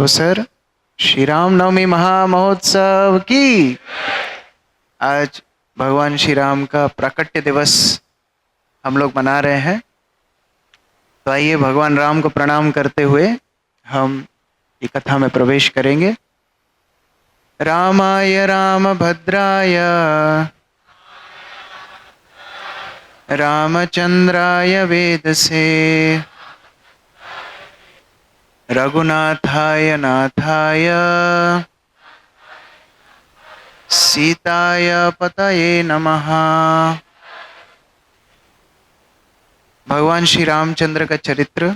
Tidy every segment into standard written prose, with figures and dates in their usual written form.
अवसर श्री राम नवमी महामहोत्सव की। आज भगवान श्री राम का प्राकट्य दिवस हम लोग मना रहे हैं। तो आइए भगवान राम को प्रणाम करते हुए हम ये कथा में प्रवेश करेंगे। रामाय रामभद्राय रामचंद्राय वेदसे रघुनाथाय नाथाय सीताय पतये नमः। भगवान श्री रामचंद्र का चरित्र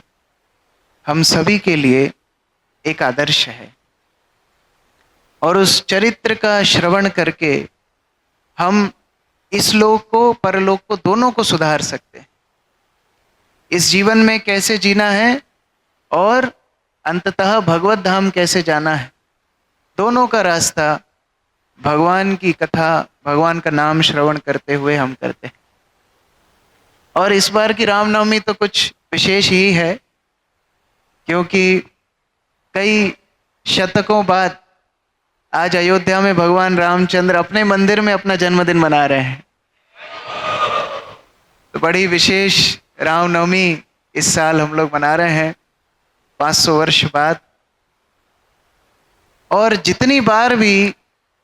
हम सभी के लिए एक आदर्श है और उस चरित्र का श्रवण करके हम इस लोक को परलोक को दोनों को सुधार सकते हैं। इस जीवन में कैसे जीना है और अंततः भगवत धाम कैसे जाना है, दोनों का रास्ता भगवान की कथा, भगवान का नाम श्रवण करते हुए हम करते हैं। और इस बार की रामनवमी तो कुछ विशेष ही है, क्योंकि कई शतकों बाद आज अयोध्या में भगवान रामचंद्र अपने मंदिर में अपना जन्मदिन मना रहे हैं। तो बड़ी विशेष रामनवमी इस साल हम लोग मना रहे हैं 500 वर्ष बाद। और जितनी बार भी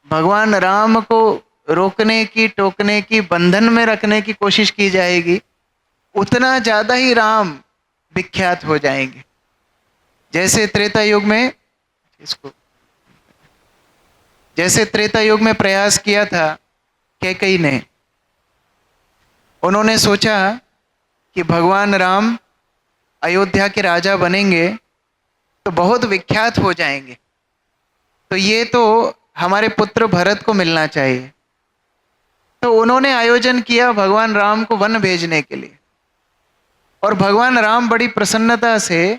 भगवान राम को रोकने की, टोकने की, बंधन में रखने की कोशिश की जाएगी, उतना ज्यादा ही राम विख्यात हो जाएंगे। जैसे त्रेता युग में प्रयास किया था कैकेयी ने। उन्होंने सोचा कि भगवान राम अयोध्या के राजा बनेंगे तो बहुत विख्यात हो जाएंगे, तो ये तो हमारे पुत्र भरत को मिलना चाहिए। तो उन्होंने आयोजन किया भगवान राम को वन भेजने के लिए, और भगवान राम बड़ी प्रसन्नता से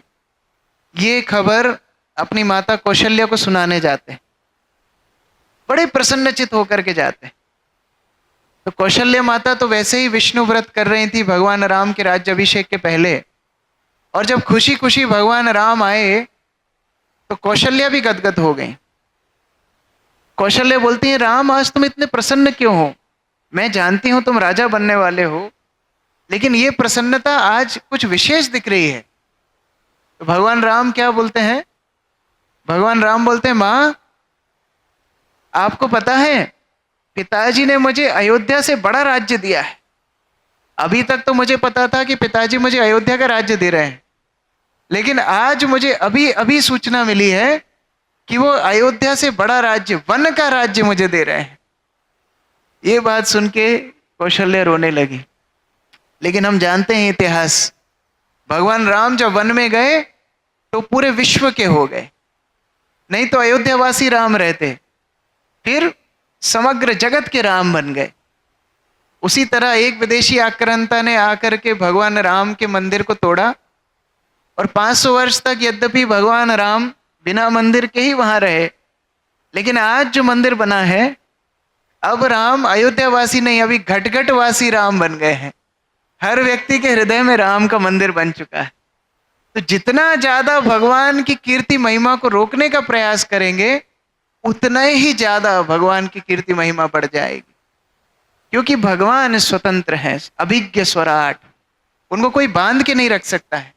ये खबर अपनी माता कौशल्या को सुनाने जाते हैं। बड़े प्रसन्नचित होकर के जाते हैं। तो कौशल्या माता तो वैसे ही विष्णु व्रत कर रही थी भगवान राम के राज्याभिषेक के पहले, और जब खुशी खुशी भगवान राम आए तो कौशल्या भी गदगद हो गई। कौशल्या बोलती है, राम आज तुम इतने प्रसन्न क्यों हो? मैं जानती हूं तुम राजा बनने वाले हो, लेकिन ये प्रसन्नता आज कुछ विशेष दिख रही है। तो भगवान राम क्या बोलते हैं? भगवान राम बोलते हैं, मां आपको पता है पिताजी ने मुझे अयोध्या से बड़ा राज्य दिया है। अभी तक तो मुझे पता था कि पिताजी मुझे अयोध्या का राज्य दे रहे हैं, लेकिन आज मुझे अभी अभी सूचना मिली है कि वो अयोध्या से बड़ा राज्य, वन का राज्य मुझे दे रहे हैं। ये बात सुन के कौशल्या रोने लगी। लेकिन हम जानते हैं इतिहास, भगवान राम जब वन में गए तो पूरे विश्व के हो गए, नहीं तो अयोध्यावासी राम रहते, फिर समग्र जगत के राम बन गए। उसी तरह एक विदेशी आक्रांता ने आकर के भगवान राम के मंदिर को तोड़ा, और 500 वर्ष तक यद्यपि भगवान राम बिना मंदिर के ही वहां रहे, लेकिन आज जो मंदिर बना है, अब राम अयोध्यावासी नहीं, अभी घटघटवासी राम बन गए हैं। हर व्यक्ति के हृदय में राम का मंदिर बन चुका है। तो जितना ज्यादा भगवान की कीर्ति महिमा को रोकने का प्रयास करेंगे, उतना ही ज्यादा भगवान की कीर्ति महिमा बढ़ जाएगी। क्योंकि भगवान स्वतंत्र हैं, अभिज्ञ स्वराट, उनको कोई बांध के नहीं रख सकता है।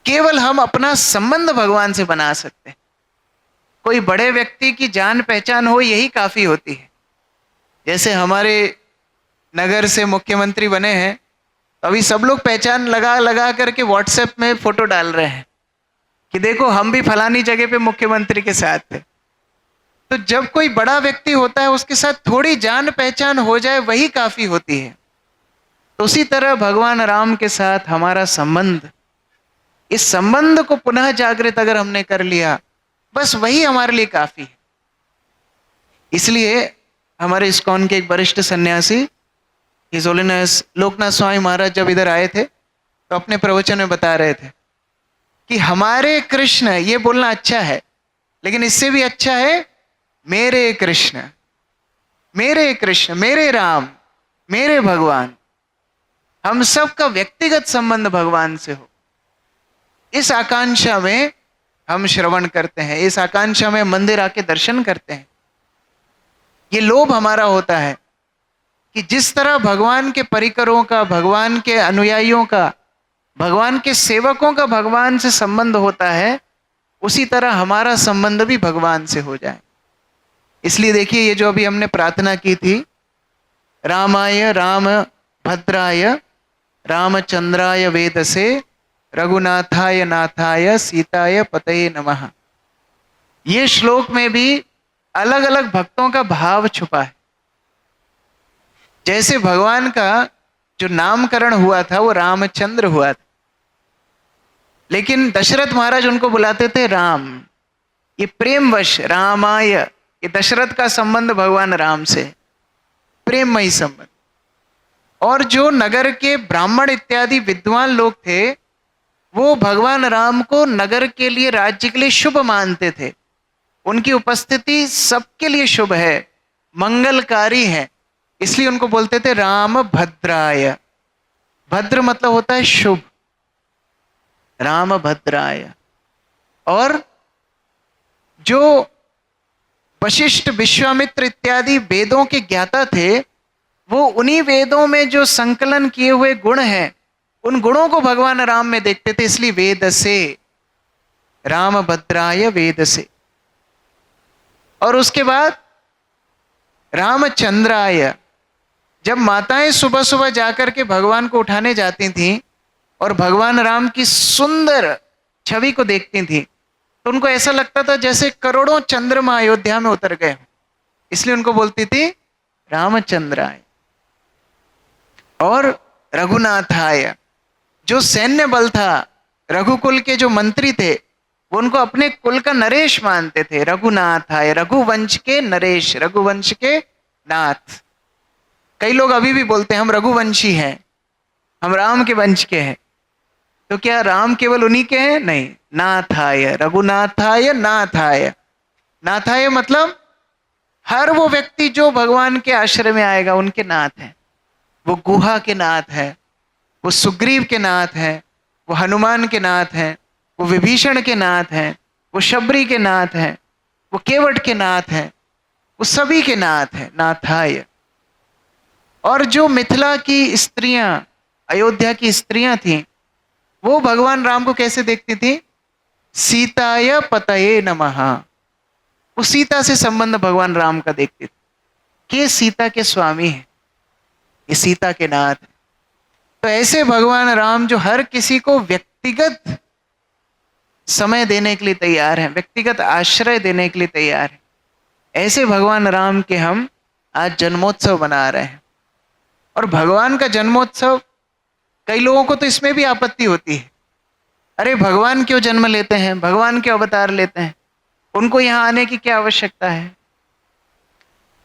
केवल हम अपना संबंध भगवान से बना सकते हैं। कोई बड़े व्यक्ति की जान पहचान हो, यही काफी होती है। जैसे हमारे नगर से मुख्यमंत्री बने हैं, तो अभी सब लोग पहचान लगा लगा करके व्हाट्सएप में फोटो डाल रहे हैं कि देखो हम भी फलानी जगह पे मुख्यमंत्री के साथ थे। तो जब कोई बड़ा व्यक्ति होता है, उसके साथ थोड़ी जान पहचान हो जाए, वही काफी होती है। तो उसी तरह भगवान राम के साथ हमारा संबंध, इस संबंध को पुनः जागृत अगर हमने कर लिया, बस वही हमारे लिए काफी है। इसलिए हमारे इस्कॉन के एक वरिष्ठ सन्यासी हिज होलीनेस लोकनाथ स्वामी महाराज जब इधर आए थे, तो अपने प्रवचन में बता रहे थे कि हमारे कृष्ण, ये बोलना अच्छा है, लेकिन इससे भी अच्छा है मेरे कृष्ण, मेरे कृष्ण, मेरे राम, मेरे भगवान। हम सबका व्यक्तिगत संबंध भगवान से हो, इस आकांक्षा में हम श्रवण करते हैं, इस आकांक्षा में मंदिर आके दर्शन करते हैं। ये लोभ हमारा होता है कि जिस तरह भगवान के परिकरों का, भगवान के अनुयायियों का, भगवान के सेवकों का भगवान से संबंध होता है, उसी तरह हमारा संबंध भी भगवान से हो जाए। इसलिए देखिए, ये जो अभी हमने प्रार्थना की थी, रामाय राम भद्राय रामचंद्राय वेदसे रघुनाथाय नाथाय सीताय पतये नमः, ये श्लोक में भी अलग अलग भक्तों का भाव छुपा है। जैसे भगवान का जो नामकरण हुआ था वो रामचंद्र हुआ था, लेकिन दशरथ महाराज उनको बुलाते थे राम। ये प्रेमवश रामाय, ये दशरथ का संबंध भगवान राम से, प्रेममयी संबंध। और जो नगर के ब्राह्मण इत्यादि विद्वान लोग थे, वो भगवान राम को नगर के लिए, राज्य के लिए शुभ मानते थे। उनकी उपस्थिति सबके लिए शुभ है, मंगलकारी है, इसलिए उनको बोलते थे राम भद्राय। भद्र मतलब होता है शुभ, राम भद्राय। और जो वशिष्ठ, विश्वामित्र इत्यादि वेदों के ज्ञाता थे, वो उन्हीं वेदों में जो संकलन किए हुए गुण हैं, उन गुणों को भगवान राम में देखते थे, इसलिए वेद से, राम भद्राय वेद से। और उसके बाद रामचंद्राय। जब माताएं सुबह सुबह जाकर के भगवान को उठाने जाती थीं और भगवान राम की सुंदर छवि को देखती थीं, तो उनको ऐसा लगता था जैसे करोड़ों चंद्रमा अयोध्या में उतर गए, इसलिए उनको बोलती थी रामचंद्राय। और रघुनाथाय, जो सैन्य बल था, रघुकुल के जो मंत्री थे, वो उनको अपने कुल का नरेश मानते थे। रघुनाथाय, रघुवंश के नरेश, रघुवंश के नाथ। कई लोग अभी भी बोलते हैं हम रघुवंशी हैं, हम राम के वंश के हैं। तो क्या राम केवल उन्हीं के हैं? नहीं, नाथाय, रघुनाथाय नाथाय। नाथाय मतलब हर वो व्यक्ति जो भगवान के आश्रय में आएगा उनके नाथ हैं। वो गुहा के नाथ है, वो सुग्रीव के नाथ हैं, वो हनुमान के नाथ हैं, वो विभीषण के नाथ हैं, वो शबरी के नाथ हैं, वो केवट के नाथ हैं, वो सभी के नाथ हैं, नाथाय। और जो मिथिला की स्त्रियां, अयोध्या की स्त्रियां थीं, वो भगवान राम को कैसे देखती थी? सीताय पतये नमः। वो सीता से संबंध भगवान राम का देखते थे कि ये सीता के स्वामी हैं, ये सीता के नाथ। तो ऐसे भगवान राम जो हर किसी को व्यक्तिगत समय देने के लिए तैयार हैं, व्यक्तिगत आश्रय देने के लिए तैयार हैं, ऐसे भगवान राम के हम आज जन्मोत्सव मना रहे हैं। और भगवान का जन्मोत्सव, कई लोगों को तो इसमें भी आपत्ति होती है, अरे भगवान क्यों जन्म लेते हैं, भगवान क्यों अवतार लेते हैं, उनको यहाँ आने की क्या आवश्यकता है?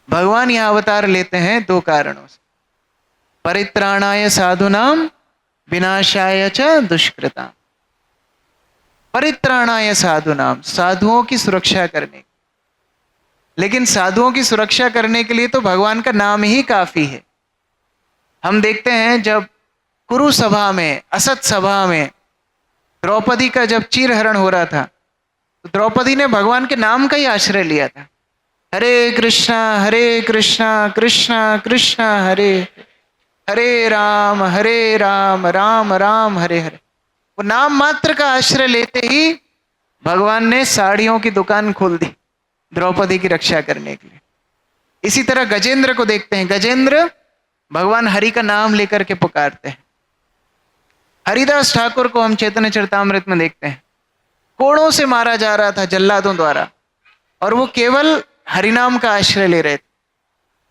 भगवान यहाँ अवतार लेते हैं दो कारणों से, परित्राणाय साधुनाम विनाशाय च दुष्कृताम। परित्राणाय साधुनाम, साधुओं की सुरक्षा करने। लेकिन साधुओं की सुरक्षा करने के लिए तो भगवान का नाम ही काफी है। हम देखते हैं जब कुरु सभा में, असत सभा में द्रौपदी का जब चीरहरण हो रहा था, तो द्रौपदी ने भगवान के नाम का ही आश्रय लिया था। हरे कृष्णा कृष्णा कृष्णा हरे हरे राम राम राम हरे हरे। वो नाम मात्र का आश्रय लेते ही भगवान ने साड़ियों की दुकान खोल दी द्रौपदी की रक्षा करने के लिए। इसी तरह गजेंद्र को देखते हैं, गजेंद्र भगवान हरि का नाम लेकर के पुकारते हैं। हरिदास ठाकुर को हम चैतन्य चरितामृत में देखते हैं, कोड़ों से मारा जा रहा था जल्लादों द्वारा, और वो केवल हरिनाम का आश्रय ले रहे थे।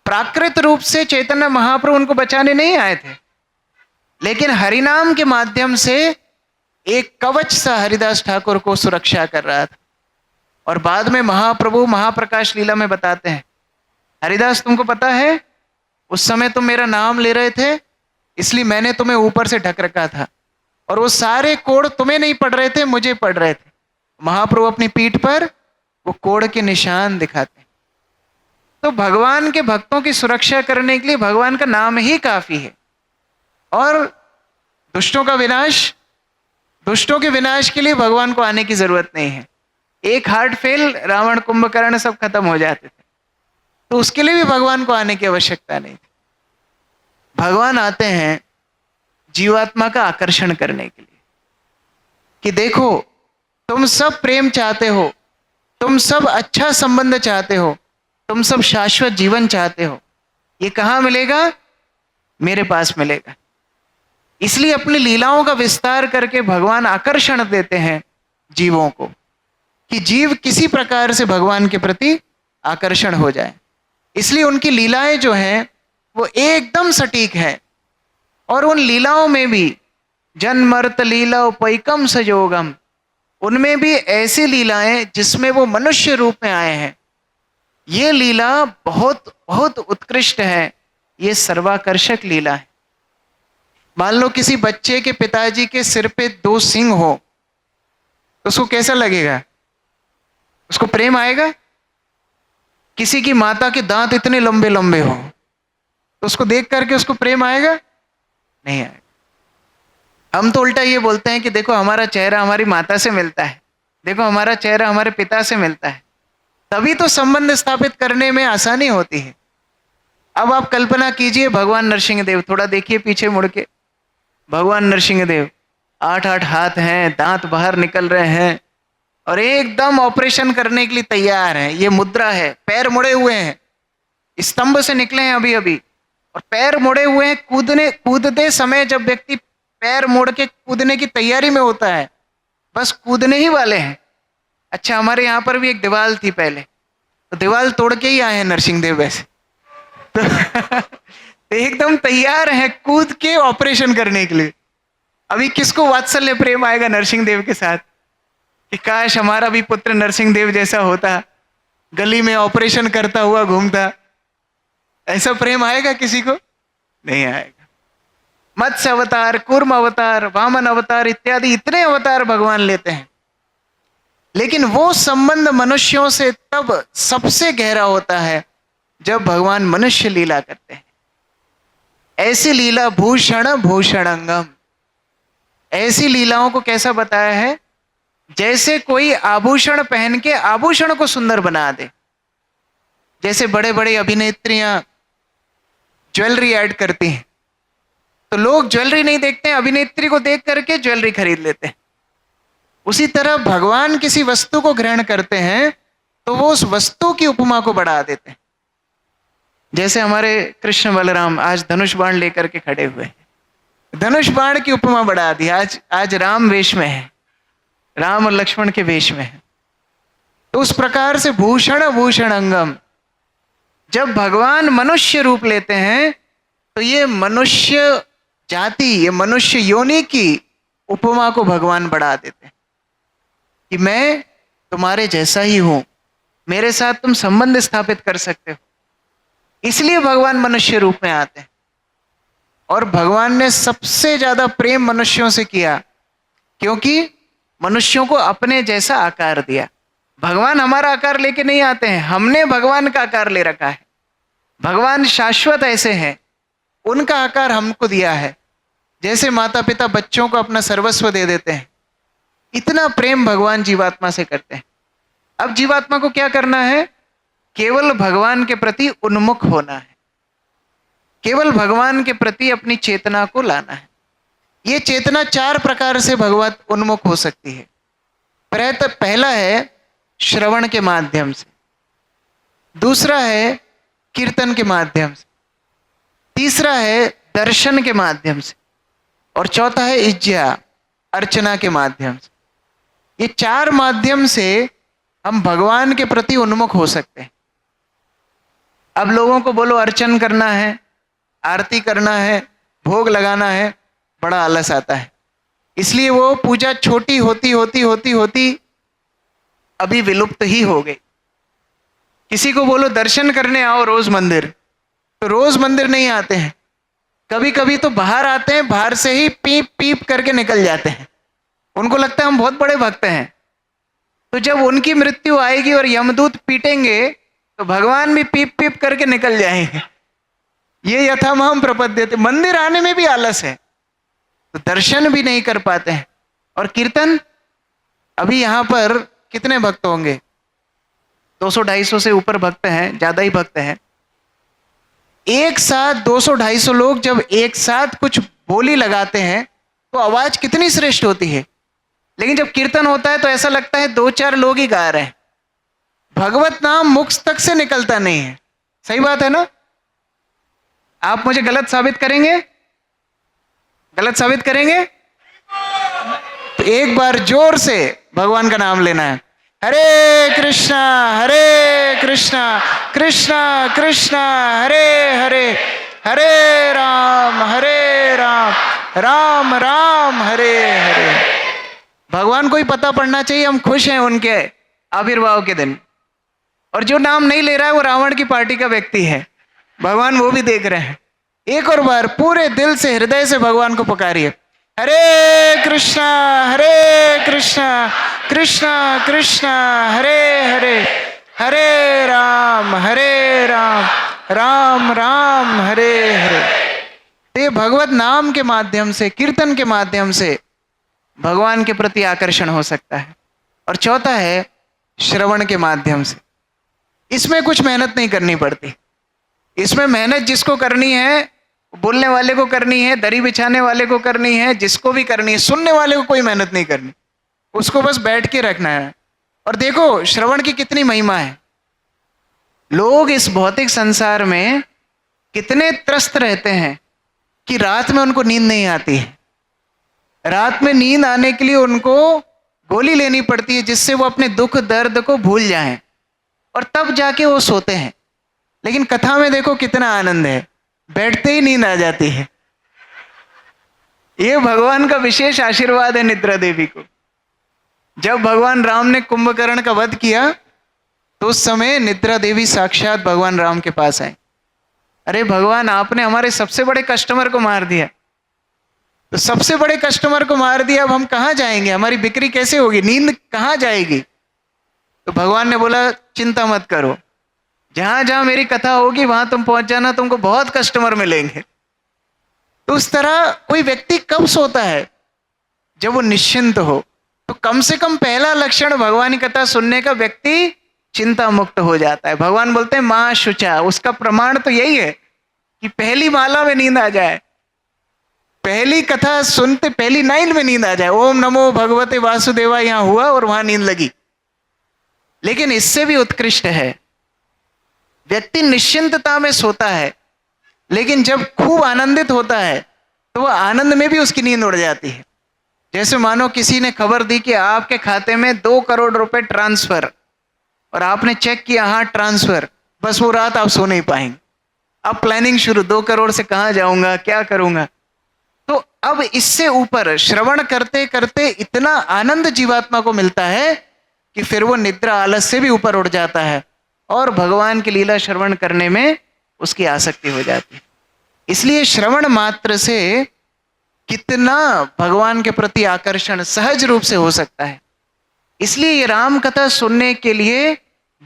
प्राकृत रूप से चैतन्य महाप्रभु उनको बचाने नहीं आए थे, लेकिन हरिनाम के माध्यम से एक कवच सा हरिदास ठाकुर को सुरक्षा कर रहा था। और बाद में महाप्रभु महाप्रकाश लीला में बताते हैं, हरिदास तुमको पता है उस समय तुम मेरा नाम ले रहे थे, इसलिए मैंने तुम्हें ऊपर से ढक रखा था, और वो सारे कोड़ तुम्हें नहीं पड़ रहे थे, मुझे पड़ रहे थे। महाप्रभु अपनी पीठ पर वो कोड़ के निशान दिखाते हैं। तो भगवान के भक्तों की सुरक्षा करने के लिए भगवान का नाम ही काफी है। और दुष्टों का विनाश, दुष्टों के विनाश के लिए भगवान को आने की जरूरत नहीं है। एक हार्ट फेल, रावण कुंभकर्ण सब खत्म हो जाते थे। तो उसके लिए भी भगवान को आने की आवश्यकता नहीं थी। भगवान आते हैं जीवात्मा का आकर्षण करने के लिए कि देखो, तुम सब प्रेम चाहते हो, तुम सब अच्छा संबंध चाहते हो, तुम सब शाश्वत जीवन चाहते हो, ये कहाँ मिलेगा? मेरे पास मिलेगा। इसलिए अपनी लीलाओं का विस्तार करके भगवान आकर्षण देते हैं जीवों को कि जीव किसी प्रकार से भगवान के प्रति आकर्षण हो जाए। इसलिए उनकी लीलाएं जो हैं वो एकदम सटीक है। और उन लीलाओं में भी जन्मर्त लीला उपैकम सजोगम, उनमें भी ऐसी लीलाएं जिसमें वो मनुष्य रूप में आए हैं। ये लीला बहुत बहुत उत्कृष्ट है, ये सर्वाकर्षक लीला है। मान लो किसी बच्चे के पिताजी के सिर पे 2 सींग हो तो उसको कैसा लगेगा? उसको प्रेम आएगा? किसी की माता के दांत इतने लंबे लंबे हो तो उसको देख करके उसको प्रेम आएगा? नहीं आएगा। हम तो उल्टा ये बोलते हैं कि देखो हमारा चेहरा हमारी माता से मिलता है, देखो हमारा चेहरा हमारे पिता से मिलता है, तभी तो संबंध स्थापित करने में आसानी होती है। अब आप कल्पना कीजिए भगवान नरसिंहदेव, थोड़ा देखिए पीछे मुड़ के, भगवान नरसिंहदेव 8-8 हाथ हैं, दांत बाहर निकल रहे हैं और एकदम ऑपरेशन करने के लिए तैयार हैं। ये मुद्रा है, पैर मुड़े हुए हैं, स्तंभ से निकले हैं अभी अभी और पैर मुड़े हुए हैं। कूदते समय जब व्यक्ति पैर मोड़ के कूदने की तैयारी में होता है, बस कूदने ही वाले हैं। अच्छा, हमारे यहाँ पर भी एक दीवार थी पहले, तो दीवार तोड़ के ही आए हैं नरसिंहदेव वैसे। तो एकदम तैयार हैं कूद के ऑपरेशन करने के लिए। अभी किसको वात्सल्य प्रेम आएगा नरसिंहदेव के साथ कि काश हमारा भी पुत्र नरसिंहदेव जैसा होता, गली में ऑपरेशन करता हुआ घूमता? ऐसा प्रेम आएगा किसी को? नहीं आएगा। मत्स्य अवतार, कूर्म अवतार, वामन अवतार इत्यादि इतने अवतार भगवान लेते हैं, लेकिन वो संबंध मनुष्यों से तब सबसे गहरा होता है जब भगवान मनुष्य लीला करते हैं। ऐसी लीला भूषण भूषणंगम, ऐसी लीलाओं को कैसा बताया है? जैसे कोई आभूषण पहन के आभूषण को सुंदर बना दे। जैसे बड़े बड़े अभिनेत्रियां ज्वेलरी ऐड करती हैं तो लोग ज्वेलरी नहीं देखते हैं, अभिनेत्री को देख करके ज्वेलरी खरीद लेते हैं। उसी तरह भगवान किसी वस्तु को ग्रहण करते हैं तो वो उस वस्तु की उपमा को बढ़ा देते हैं। जैसे हमारे कृष्ण बलराम आज धनुष बाण लेकर के खड़े हुए हैं, धनुष बाण की उपमा बढ़ा दी। आज राम वेश में है, राम और लक्ष्मण के वेश में है। तो उस प्रकार से भूषण भूषण अंगम, जब भगवान मनुष्य रूप लेते हैं तो ये मनुष्य जाति, ये मनुष्य योनि की उपमा को भगवान बढ़ा देते हैं कि मैं तुम्हारे जैसा ही हूं, मेरे साथ तुम संबंध स्थापित कर सकते हो। इसलिए भगवान मनुष्य रूप में आते हैं। और भगवान ने सबसे ज्यादा प्रेम मनुष्यों से किया क्योंकि मनुष्यों को अपने जैसा आकार दिया। भगवान हमारा आकार लेके नहीं आते हैं, हमने भगवान का आकार ले रखा है। भगवान शाश्वत ऐसे हैं, उनका आकार हमको दिया है। जैसे माता पिता बच्चों को अपना सर्वस्व दे देते हैं, इतना प्रेम भगवान जीवात्मा से करते हैं। अब जीवात्मा को क्या करना है? केवल भगवान के प्रति उन्मुख होना है, केवल भगवान के प्रति अपनी चेतना को लाना है। ये चेतना 4 प्रकार से भगवत उन्मुख हो सकती है। पहला है श्रवण के माध्यम से, दूसरा है कीर्तन के माध्यम से, तीसरा है दर्शन के माध्यम से और चौथा है इज्जा अर्चना के माध्यम से। ये 4 माध्यम से हम भगवान के प्रति उन्मुख हो सकते हैं। अब लोगों को बोलो अर्चन करना है, आरती करना है, भोग लगाना है, बड़ा आलस आता है। इसलिए वो पूजा छोटी होती होती होती होती अभी विलुप्त ही हो गई। किसी को बोलो दर्शन करने आओ रोज मंदिर, तो रोज मंदिर नहीं आते हैं, कभी कभी तो बाहर आते हैं, बाहर से ही पीप पीप करके निकल जाते हैं। उनको लगता है हम बहुत बड़े भक्त हैं। तो जब उनकी मृत्यु आएगी और यमदूत पीटेंगे तो भगवान भी पीप पीप करके निकल जाएंगे। ये यथामहम प्रपद्य थे, मंदिर आने में भी आलस है, तो दर्शन भी नहीं कर पाते हैं। और कीर्तन, अभी यहाँ पर कितने भक्त होंगे, 200-250 से ऊपर भक्त हैं, ज्यादा ही भक्त हैं। एक साथ 200-250 लोग जब एक साथ कुछ बोली लगाते हैं तो आवाज कितनी श्रेष्ठ होती है। लेकिन जब कीर्तन होता है तो ऐसा लगता है 2-4 लोग ही गा रहे हैं, भगवत नाम मुख तक से निकलता नहीं है। सही बात है ना? आप मुझे गलत साबित करेंगे? गलत साबित करेंगे तो एक बार जोर से भगवान का नाम लेना है। हरे कृष्णा कृष्णा कृष्णा हरे हरे, हरे राम राम राम हरे हरे। भगवान को ही पता पड़ना चाहिए हम खुश हैं उनके आविर्भाव के दिन। और जो नाम नहीं ले रहा है वो रावण की पार्टी का व्यक्ति है, भगवान वो भी देख रहे हैं। एक और बार पूरे दिल से हृदय से भगवान को पुकारिए, हरे कृष्णा कृष्णा कृष्णा हरे हरे, हरे राम राम राम हरे हरे। तो ये भगवत नाम के माध्यम से, कीर्तन के माध्यम से भगवान के प्रति आकर्षण हो सकता है। और चौथा है श्रवण के माध्यम से। इसमें कुछ मेहनत नहीं करनी पड़ती। इसमें मेहनत जिसको करनी है, बोलने वाले को करनी है, दरी बिछाने वाले को करनी है, जिसको भी करनी है, सुनने वाले को कोई मेहनत नहीं करनी, उसको बस बैठ के रखना है। और देखो श्रवण की कितनी महिमा है। लोग इस भौतिक संसार में कितने त्रस्त रहते हैं कि रात में उनको नींद नहीं आती है। रात में नींद आने के लिए उनको गोली लेनी पड़ती है जिससे वो अपने दुख दर्द को भूल जाएं और तब जाके वो सोते हैं। लेकिन कथा में देखो कितना आनंद है, बैठते ही नींद आ जाती है। ये भगवान का विशेष आशीर्वाद है निद्रा देवी को। जब भगवान राम ने कुंभकर्ण का वध किया तो उस समय निद्रा देवी साक्षात भगवान राम के पास आई। अरे भगवान, आपने हमारे सबसे बड़े कस्टमर को मार दिया, तो सबसे बड़े कस्टमर को मार दिया, अब हम कहाँ जाएंगे, हमारी बिक्री कैसे होगी, नींद कहाँ जाएगी? तो भगवान ने बोला चिंता मत करो, जहां जहां मेरी कथा होगी वहां तुम पहुंच जाना, तुमको बहुत कस्टमर मिलेंगे। तो उस तरह कोई व्यक्ति कब सोता है? जब वो निश्चिंत हो। तो कम से कम पहला लक्षण भगवान की कथा सुनने का, व्यक्ति चिंता मुक्त हो जाता है। भगवान बोलते हैं मां शुचा, उसका प्रमाण तो यही है कि पहली माला में नींद आ जाए, पहली कथा सुनते पहली लाइन में नींद आ जाए, ओम नमो भगवते वासुदेवा यहां हुआ और वहां नींद लगी। लेकिन इससे भी उत्कृष्ट है, व्यक्ति निश्चिंतता में सोता है, लेकिन जब खूब आनंदित होता है तो वह आनंद में भी उसकी नींद उड़ जाती है। जैसे मानो किसी ने खबर दी कि आपके खाते में 2 करोड़ रुपए ट्रांसफर, और आपने चेक किया हाँ ट्रांसफर, बस वो रात आप सो नहीं पाएंगे। अब प्लानिंग शुरू, 2 करोड़ से कहाँ जाऊंगा, क्या करूंगा। तो अब इससे ऊपर श्रवण करते करते इतना आनंद जीवात्मा को मिलता है कि फिर वो निद्रा आलस से भी ऊपर उठ जाता है और भगवान की लीला श्रवण करने में उसकी आसक्ति हो जाती है। इसलिए श्रवण मात्र से कितना भगवान के प्रति आकर्षण सहज रूप से हो सकता है। इसलिए ये राम कथा सुनने के लिए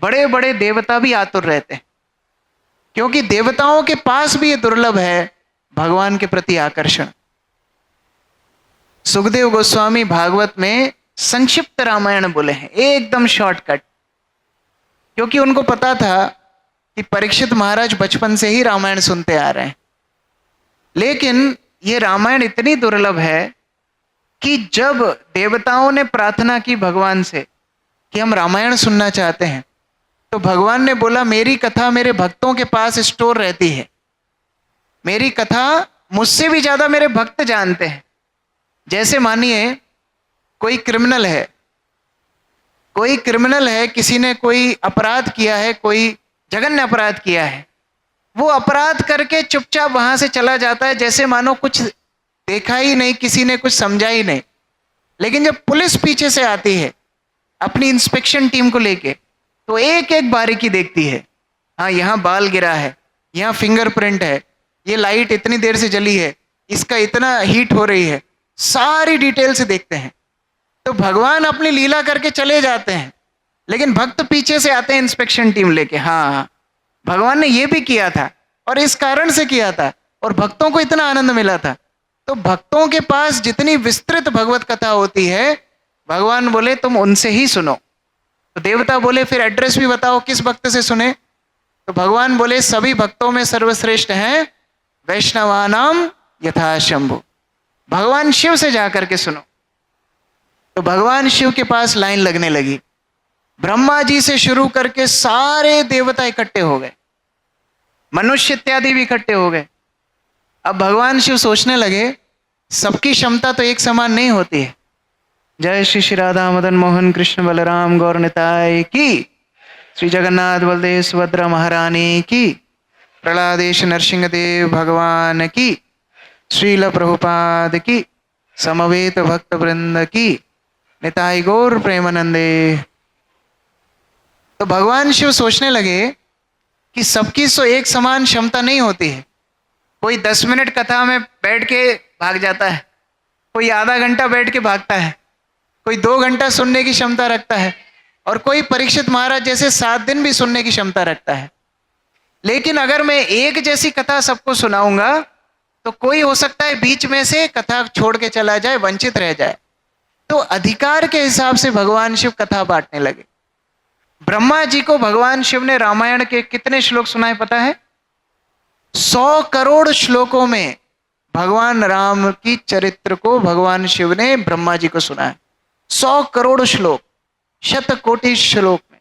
बड़े बड़े देवता भी आतुर रहते हैं, क्योंकि देवताओं के पास भी ये दुर्लभ है भगवान के प्रति आकर्षण। सुखदेव गोस्वामी भागवत में संक्षिप्त रामायण बोले हैं, एकदम शॉर्टकट, क्योंकि उनको पता था कि परीक्षित महाराज बचपन से ही रामायण सुनते आ रहे हैं। लेकिन ये रामायण इतनी दुर्लभ है कि जब देवताओं ने प्रार्थना की भगवान से कि हम रामायण सुनना चाहते हैं, तो भगवान ने बोला मेरी कथा मेरे भक्तों के पास स्टोर रहती है, मेरी कथा मुझसे भी ज्यादा मेरे भक्त जानते हैं। जैसे मानिए कोई क्रिमिनल है, किसी ने कोई अपराध किया है, कोई जघन्य अपराध किया है, वो अपराध करके चुपचाप वहां से चला जाता है, जैसे मानो कुछ देखा ही नहीं, किसी ने कुछ समझा ही नहीं। लेकिन जब पुलिस पीछे से आती है अपनी इंस्पेक्शन टीम को लेके, तो एक एक बारीकी देखती है, हाँ यहाँ बाल गिरा है, यहाँ फिंगरप्रिंट है, ये लाइट इतनी देर से जली है, इसका इतना हीट हो रही है, सारी डिटेल से देखते हैं। तो भगवान अपनी लीला करके चले जाते हैं, लेकिन भक्त पीछे से आते हैं इंस्पेक्शन टीम लेके, हाँ भगवान ने ये भी किया था और इस कारण से किया था, और भक्तों को इतना आनंद मिला था। तो भक्तों के पास जितनी विस्तृत भगवत कथा होती है, भगवान बोले तुम उनसे ही सुनो, तो देवता बोले फिर एड्रेस भी बताओ, किस भक्त से सुने? तो भगवान बोले सभी भक्तों में सर्वश्रेष्ठ हैं वैष्णवानाम यथा शंभु, भगवान शिव से जाकर के सुनो। तो भगवान शिव के पास लाइन लगने लगी। ब्रह्मा जी से शुरू करके सारे देवता इकट्ठे हो गए, मनुष्य इत्यादि भी इकट्ठे हो गए। अब भगवान शिव सोचने लगे सबकी क्षमता तो एक समान नहीं होती है। जय श्री श्री राधा मदन मोहन कृष्ण बलराम गौर निताय की, श्री जगन्नाथ बलदेव सुभद्रा महारानी की, प्रहलादेश नरसिंह देव भगवान की, श्रील प्रभुपाद की, समवेत भक्त वृंद की, निताई गौर प्रेमानंदे। तो भगवान शिव सोचने लगे कि सबकी तो एक समान क्षमता नहीं होती है। कोई 10 मिनट कथा में बैठ के भाग जाता है, कोई आधा घंटा बैठ के भागता है, कोई 2 घंटा सुनने की क्षमता रखता है, और कोई परीक्षित महाराज जैसे 7 दिन भी सुनने की क्षमता रखता है। लेकिन अगर मैं एक जैसी कथा सबको सुनाऊंगा तो कोई हो सकता है बीच में से कथा छोड़ के चला जाए, वंचित रह जाए। तो अधिकार के हिसाब से भगवान शिव कथा बांटने लगे। ब्रह्मा जी को भगवान शिव ने रामायण के कितने श्लोक सुनाए पता है? 100 करोड़ श्लोकों में भगवान राम की चरित्र को भगवान शिव ने ब्रह्मा जी को सुनाया। 100 करोड़ श्लोक, 100 कोटि श्लोक में,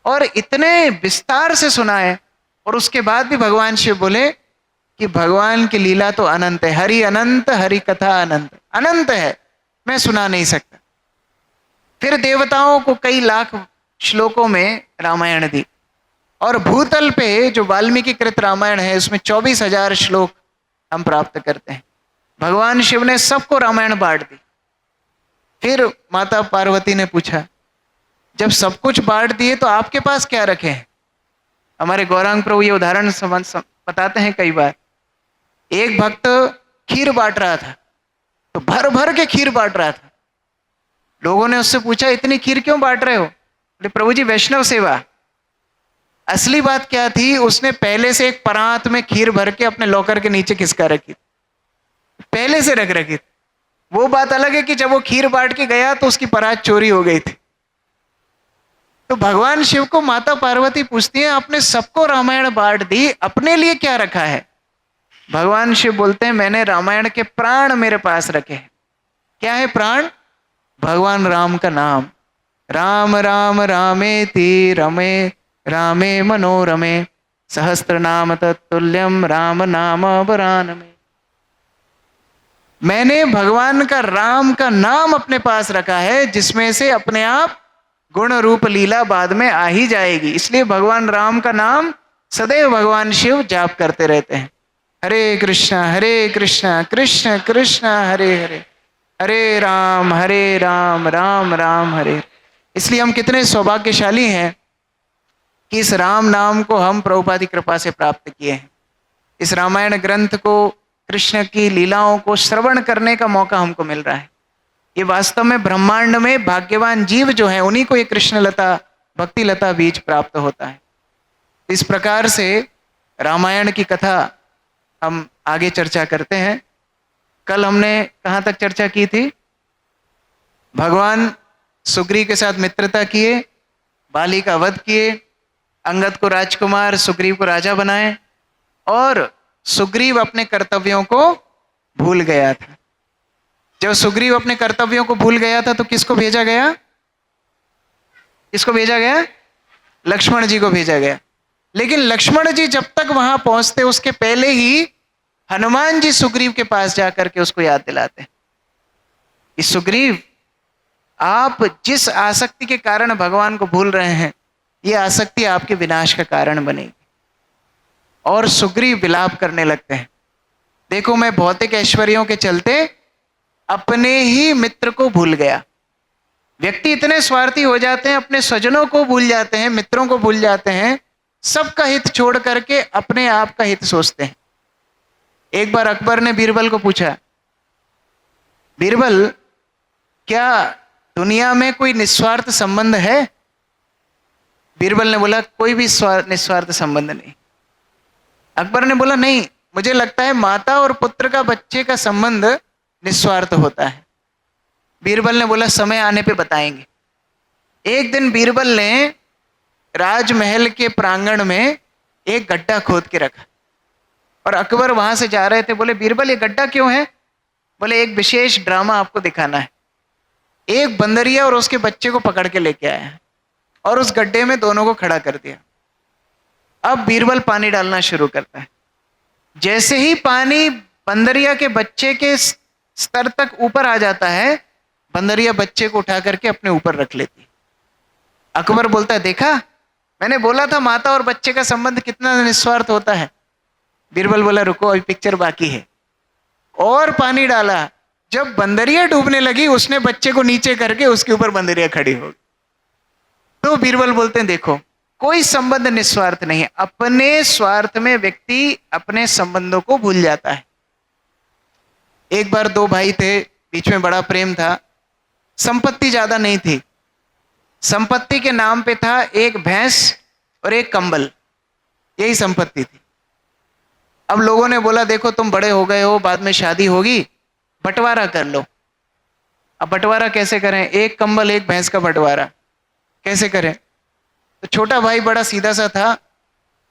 और इतने विस्तार से सुनाए। और उसके बाद भी भगवान शिव बोले कि भगवान की लीला तो अनंत है, हरि अनंत, हरि कथा अनंत, अनंत है, मैं सुना नहीं सकता। फिर देवताओं को कई लाख श्लोकों में रामायण दी, और भूतल पे जो वाल्मीकि कृत रामायण है उसमें 24,000 श्लोक हम प्राप्त करते हैं। भगवान शिव ने सबको रामायण बांट दी। फिर माता पार्वती ने पूछा जब सब कुछ बांट दिए तो आपके पास क्या रखे हैं? हमारे गौरांग प्रभु ये उदाहरण बताते हैं कई बार। एक भक्त खीर बांट रहा था, तो भर भर के खीर बांट रहा था। लोगों ने उससे पूछा इतनी खीर क्यों बांट रहे हो? बोले प्रभु जी वैष्णव सेवा। असली बात क्या थी, उसने पहले से एक परात में खीर भर के अपने लॉकर के नीचे खिसका रखी, पहले से रख रखी। वो बात अलग है कि जब वो खीर बांट के गया तो उसकी परात चोरी हो गई थी। तो भगवान शिव को माता पार्वती पूछती है आपने सबको रामायण बांट दी, अपने लिए क्या रखा है? भगवान शिव बोलते हैं मैंने रामायण के प्राण मेरे पास रखे हैं। क्या है प्राण? भगवान राम का नाम। राम राम रामेति रमे रामे मनोरमे, सहस्त्र नाम तत्तुल्यम राम नाम वरानमे। मैंने भगवान का राम का नाम अपने पास रखा है, जिसमें से अपने आप गुण रूप लीला बाद में आ ही जाएगी। इसलिए भगवान राम का नाम सदैव भगवान शिव जाप करते रहते हैं। हरे कृष्णा कृष्ण कृष्ण हरे हरे, हरे राम राम राम हरे। इसलिए हम कितने सौभाग्यशाली हैं कि इस राम नाम को हम प्रभुपाद की कृपा से प्राप्त किए हैं। इस रामायण ग्रंथ को, कृष्ण की लीलाओं को श्रवण करने का मौका हमको मिल रहा है। ये वास्तव में ब्रह्मांड में भाग्यवान जीव जो है उन्हीं को ये कृष्ण लता, भक्ति लता बीज प्राप्त होता है। इस प्रकार से रामायण की कथा हम आगे चर्चा करते हैं। कल हमने कहाँ तक चर्चा की थी? भगवान सुग्रीव के साथ मित्रता किए, बाली का वध किए, अंगद को राजकुमार, सुग्रीव को राजा बनाए, और सुग्रीव अपने कर्तव्यों को भूल गया था। जब सुग्रीव अपने कर्तव्यों को भूल गया था तो किसको भेजा गया? किसको भेजा गया? लक्ष्मण जी को भेजा गया। लेकिन लक्ष्मण जी जब तक वहां पहुंचते उसके पहले ही हनुमान जी सुग्रीव के पास जाकर के उसको याद दिलाते हैं कि सुग्रीव, आप जिस आसक्ति के कारण भगवान को भूल रहे हैं, ये आसक्ति आपके विनाश का कारण बनेगी। और सुग्रीव विलाप करने लगते हैं, देखो मैं भौतिक ऐश्वर्यों के चलते अपने ही मित्र को भूल गया। व्यक्ति इतने स्वार्थी हो जाते हैं, अपने स्वजनों को भूल जाते हैं, मित्रों को भूल जाते हैं, सबका हित छोड़ करके अपने आप का हित सोचते हैं। एक बार अकबर ने बीरबल को पूछा, बीरबल क्या दुनिया में कोई निस्वार्थ संबंध है? बीरबल ने बोला कोई भी निस्वार्थ संबंध नहीं। अकबर ने बोला नहीं, मुझे लगता है माता और पुत्र का बच्चे का संबंध निस्वार्थ होता है। बीरबल ने बोला समय आने पे बताएंगे। एक दिन बीरबल ने राजमहल के प्रांगण में एक गड्ढा खोद के रखा, और अकबर वहां से जा रहे थे। बोले बीरबल ये गड्ढा क्यों है? बोले एक विशेष ड्रामा आपको दिखाना है। एक बंदरिया और उसके बच्चे को पकड़ के लेके आया है और उस गड्ढे में दोनों को खड़ा कर दिया। अब बीरबल पानी डालना शुरू करता है। जैसे ही पानी बंदरिया के बच्चे के स्तर तक ऊपर आ जाता है, बंदरिया बच्चे को उठा करके अपने ऊपर रख लेती है। अकबर बोलता है देखा, मैंने बोला था माता और बच्चे का संबंध कितना निस्वार्थ होता है। बीरबल बोला रुको अभी पिक्चर बाकी है। और पानी डाला। जब बंदरिया डूबने लगी, उसने बच्चे को नीचे करके उसके ऊपर बंदरिया खड़ी हो गई। तो बीरबल बोलते हैं देखो, कोई संबंध निस्वार्थ नहीं है। अपने स्वार्थ में व्यक्ति अपने संबंधों को भूल जाता है। एक बार दो भाई थे, बीच में बड़ा प्रेम था, संपत्ति ज्यादा नहीं थी। संपत्ति के नाम पे था एक भैंस और एक कंबल, यही संपत्ति थी। अब लोगों ने बोला देखो तुम बड़े हो गए हो, बाद में शादी होगी, बंटवारा कर लो। अब बंटवारा कैसे करें? एक कंबल एक भैंस का बंटवारा कैसे करें? तो छोटा भाई बड़ा सीधा सा था,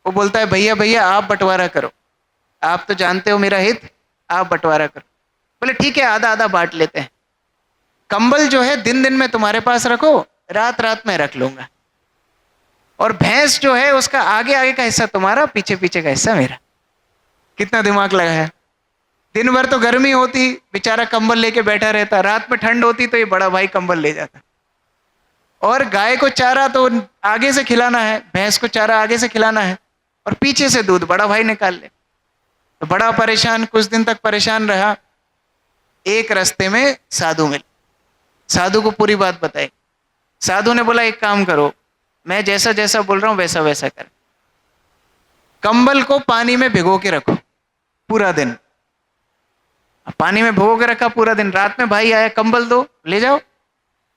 वो बोलता है भैया भैया आप बंटवारा करो, आप तो जानते हो मेरा हित, आप बंटवारा करो। बोले ठीक है आधा आधा बांट लेते हैं। कंबल जो है दिन दिन में तुम्हारे पास रखो, रात रात में रख लूंगा। और भैंस जो है उसका आगे आगे का हिस्सा तुम्हारा, पीछे पीछे का हिस्सा मेरा। कितना दिमाग लगा है। दिन भर तो गर्मी होती, बेचारा कंबल लेके बैठा रहता, रात में ठंड होती तो ये बड़ा भाई कंबल ले जाता। और गाय को चारा तो आगे से खिलाना है, भैंस को चारा आगे से खिलाना है, और पीछे से दूध बड़ा भाई निकाल ले। तो बड़ा परेशान, कुछ दिन तक परेशान रहा। एक रास्ते में साधु मिले, साधु को पूरी बात बताई। साधु ने बोला एक काम करो, मैं जैसा जैसा बोल रहा हूं वैसा वैसा कर। कंबल को पानी में भिगो के रखो पूरा दिन। पानी में भिगो के रखा पूरा दिन। रात में भाई आया, कंबल दो, ले जाओ।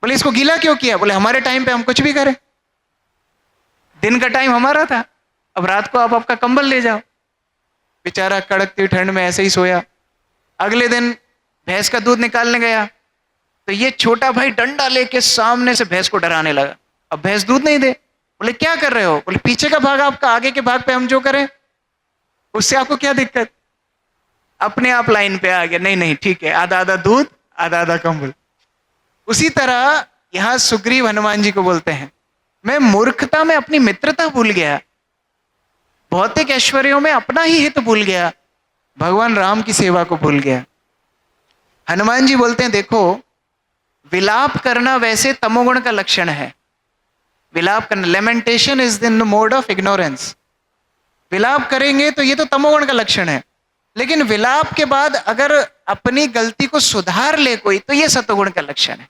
बोले इसको गीला क्यों किया? बोले हमारे टाइम पे हम कुछ भी करें, दिन का टाइम हमारा था, अब रात को आप आपका कंबल ले जाओ। बेचारा कड़कती ठंड में ऐसे ही सोया। अगले दिन भैंस का दूध निकालने गया तो ये छोटा भाई डंडा लेके सामने से भैंस को डराने लगा। अब भैंस दूध नहीं दे। बोले क्या कर रहे हो? बोले पीछे का भाग आपका, आगे के भाग पे हम जो करें उससे आपको क्या दिक्कत? अपने आप लाइन पे आ गया, नहीं नहीं ठीक है, आधा आधा दूध आधा आधा कंबल। उसी तरह यहां सुग्रीव हनुमान जी को बोलते हैं मैं मूर्खता में अपनी मित्रता भूल गया, भौतिक ऐश्वर्यों में अपना ही हित भूल गया, भगवान राम की सेवा को भूल गया। हनुमान जी बोलते हैं देखो, विलाप करना वैसे तमोगुण का लक्षण है। विलाप करना, lamentation is the mode of ignorance. विलाप करेंगे तो ये तो तमोगुण का लक्षण है, लेकिन विलाप के बाद अगर अपनी गलती को सुधार ले कोई तो ये सतोगुण का लक्षण है।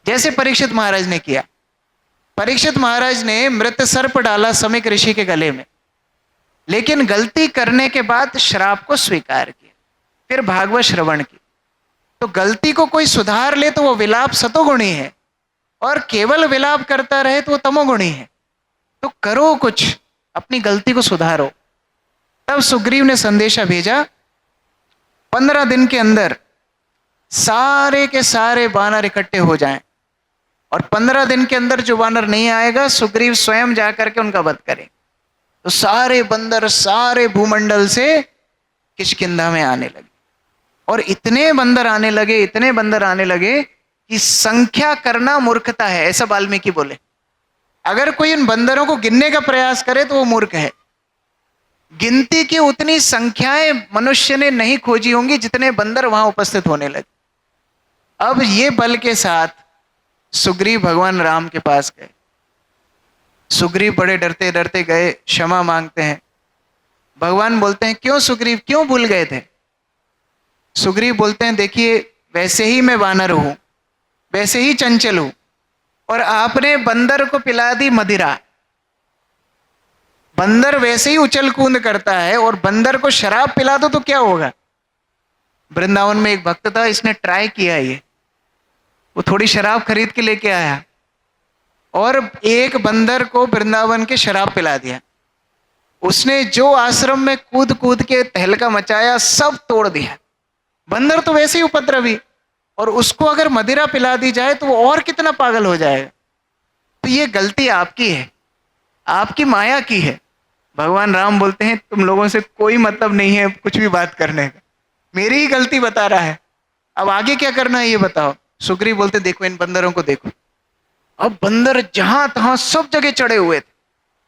जैसे परीक्षित महाराज ने किया। परीक्षित महाराज ने मृत सर्प डाला समीक ऋषि के गले में, लेकिन गलती करने के बाद श्राप को स्वीकार किया, फिर भागवत श्रवण की। तो गलती को कोई सुधार ले तो वो विलाप सतोगुणी है, और केवल विलाप करता रहे तो वो तमोगुणी है। तो करो कुछ, अपनी गलती को सुधारो। तब सुग्रीव ने संदेशा भेजा 15 दिन के अंदर सारे के सारे वानर इकट्ठे हो जाएं, और 15 दिन के अंदर जो वानर नहीं आएगा सुग्रीव स्वयं जाकर के उनका वध करें। तो सारे बंदर सारे भूमंडल से किष्किंधा में आने लगे, और इतने बंदर आने लगे, इतने बंदर आने लगे कि संख्या करना मूर्खता है, ऐसा वाल्मीकि बोले। अगर कोई इन बंदरों को गिनने का प्रयास करे तो वो मूर्ख है। गिनती की उतनी संख्याएं मनुष्य ने नहीं खोजी होंगी जितने बंदर वहां उपस्थित होने लगे। अब ये बल के साथ सुग्रीव भगवान राम के पास गए। सुग्रीव बड़े डरते डरते गए, क्षमा मांगते हैं। भगवान बोलते हैं क्यों सुग्रीव, क्यों भूल गए थे? सुग्रीव बोलते हैं देखिए वैसे ही मैं वानर हूं, वैसे ही चंचल हूं, और आपने बंदर को पिला दी मदिरा। बंदर वैसे ही उछल कूद करता है, और बंदर को शराब पिला दो तो क्या होगा? वृंदावन में एक भक्त था, इसने ट्राई किया ये। वो थोड़ी शराब खरीद के लेके आया और एक बंदर को वृंदावन के शराब पिला दिया। उसने जो आश्रम में कूद कूद के तहलका मचाया सब तोड़ दिया। बंदर तो वैसे ही उपद्रवी, और उसको अगर मदिरा पिला दी जाए तो वो और कितना पागल हो जाएगा। तो ये गलती आपकी है, आपकी माया की है। भगवान राम बोलते हैं तुम लोगों से कोई मतलब नहीं है कुछ भी बात करने का, मेरी ही गलती बता रहा है, अब आगे क्या करना है ये बताओ। सुग्रीव बोलते देखो इन बंदरों को देखो। अब बंदर जहां तहां सब जगह चढ़े हुए थे,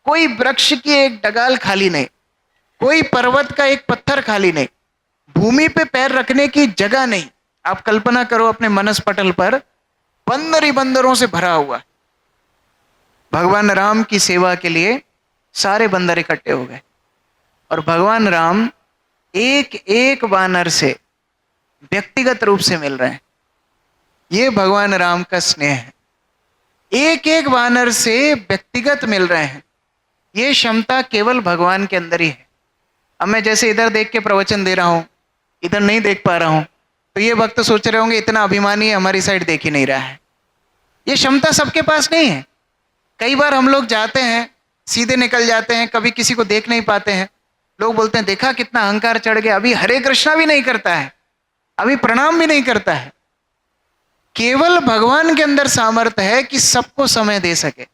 कोई वृक्ष की एक डगाल खाली नहीं, कोई पर्वत का एक पत्थर खाली नहीं, भूमि पे पैर रखने की जगह नहीं। आप कल्पना करो अपने मनस पटल पर बंदर ही बंदरों से भरा हुआ। भगवान राम की सेवा के लिए सारे बंदर इकट्ठे हो गए और भगवान राम एक एक वानर से व्यक्तिगत रूप से मिल रहे हैं। ये भगवान राम का स्नेह है, एक एक वानर से व्यक्तिगत मिल रहे हैं। ये क्षमता केवल भगवान के अंदर ही है। अब मैं जैसे इधर देख के प्रवचन दे रहा हूं, इधर नहीं देख पा रहा हूं, तो ये भक्त सोच रहे होंगे इतना अभिमानी है, हमारी साइड देख ही नहीं रहा है। ये क्षमता सबके पास नहीं है। कई बार हम लोग जाते हैं सीधे निकल जाते हैं, कभी किसी को देख नहीं पाते हैं। लोग बोलते हैं देखा कितना अहंकार चढ़ गया, अभी हरे कृष्णा भी नहीं करता है, अभी प्रणाम भी नहीं करता है। केवल भगवान के अंदर सामर्थ्य है कि सबको समय दे सके,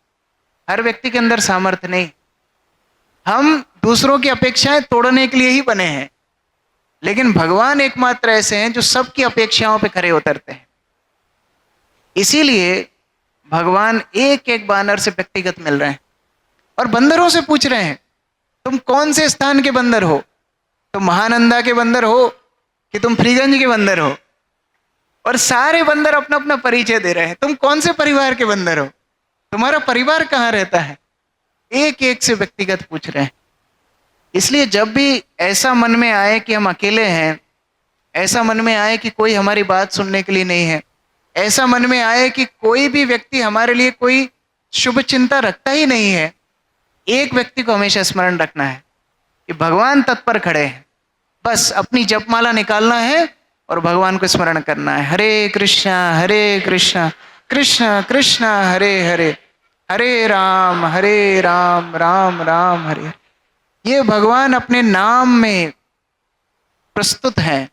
हर व्यक्ति के अंदर सामर्थ्य नहीं। हम दूसरों की अपेक्षाएं तोड़ने के लिए ही बने हैं, लेकिन भगवान एकमात्र ऐसे हैं जो सबकी अपेक्षाओं पे खरे उतरते हैं। इसीलिए भगवान एक एक बानर से व्यक्तिगत मिल रहे हैं और बंदरों से पूछ रहे हैं तुम कौन से स्थान के बंदर हो, तुम महानंदा के बंदर हो कि तुम फ्रीगंज के बंदर हो। और सारे बंदर अपना अपना परिचय दे रहे हैं, तुम कौन से परिवार के बंदर हो, तुम्हारा परिवार कहाँ रहता है, एक एक से व्यक्तिगत पूछ रहे हैं। इसलिए जब भी ऐसा मन में आए कि हम अकेले हैं, ऐसा मन में आए कि कोई हमारी बात सुनने के लिए नहीं है, ऐसा मन में आए कि कोई भी व्यक्ति हमारे लिए कोई शुभ चिंता रखता ही नहीं है, एक व्यक्ति को हमेशा स्मरण रखना है कि भगवान तत्पर खड़े हैं। बस अपनी जपमाला निकालना है और भगवान को स्मरण करना है। हरे कृष्णा कृष्ण कृष्ण हरे हरे, हरे राम राम राम हरे। ये भगवान अपने नाम में प्रस्तुत हैं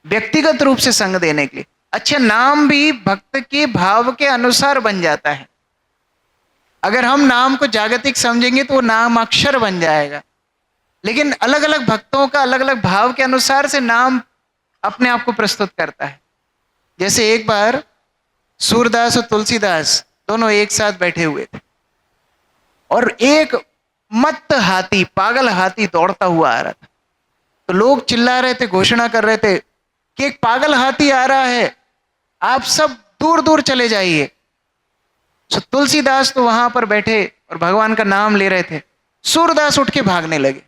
व्यक्तिगत रूप से संग देने के लिए। अच्छा, नाम भी भक्त के भाव के अनुसार बन जाता है। अगर हम नाम को जागतिक समझेंगे तो वो नाम अक्षर बन जाएगा, लेकिन अलग अलग भक्तों का अलग अलग भाव के अनुसार से नाम अपने आप को प्रस्तुत करता है। जैसे एक बार सूरदास और तुलसीदास दोनों एक साथ बैठे हुए थे और एक मत्त हाथी, पागल हाथी दौड़ता हुआ आ रहा था। तो लोग चिल्ला रहे थे, घोषणा कर रहे थे कि एक पागल हाथी आ रहा है, आप सब दूर दूर चले जाइए। तो तुलसीदास तो वहां पर बैठे और भगवान का नाम ले रहे थे, सूरदास उठ के भागने लगे।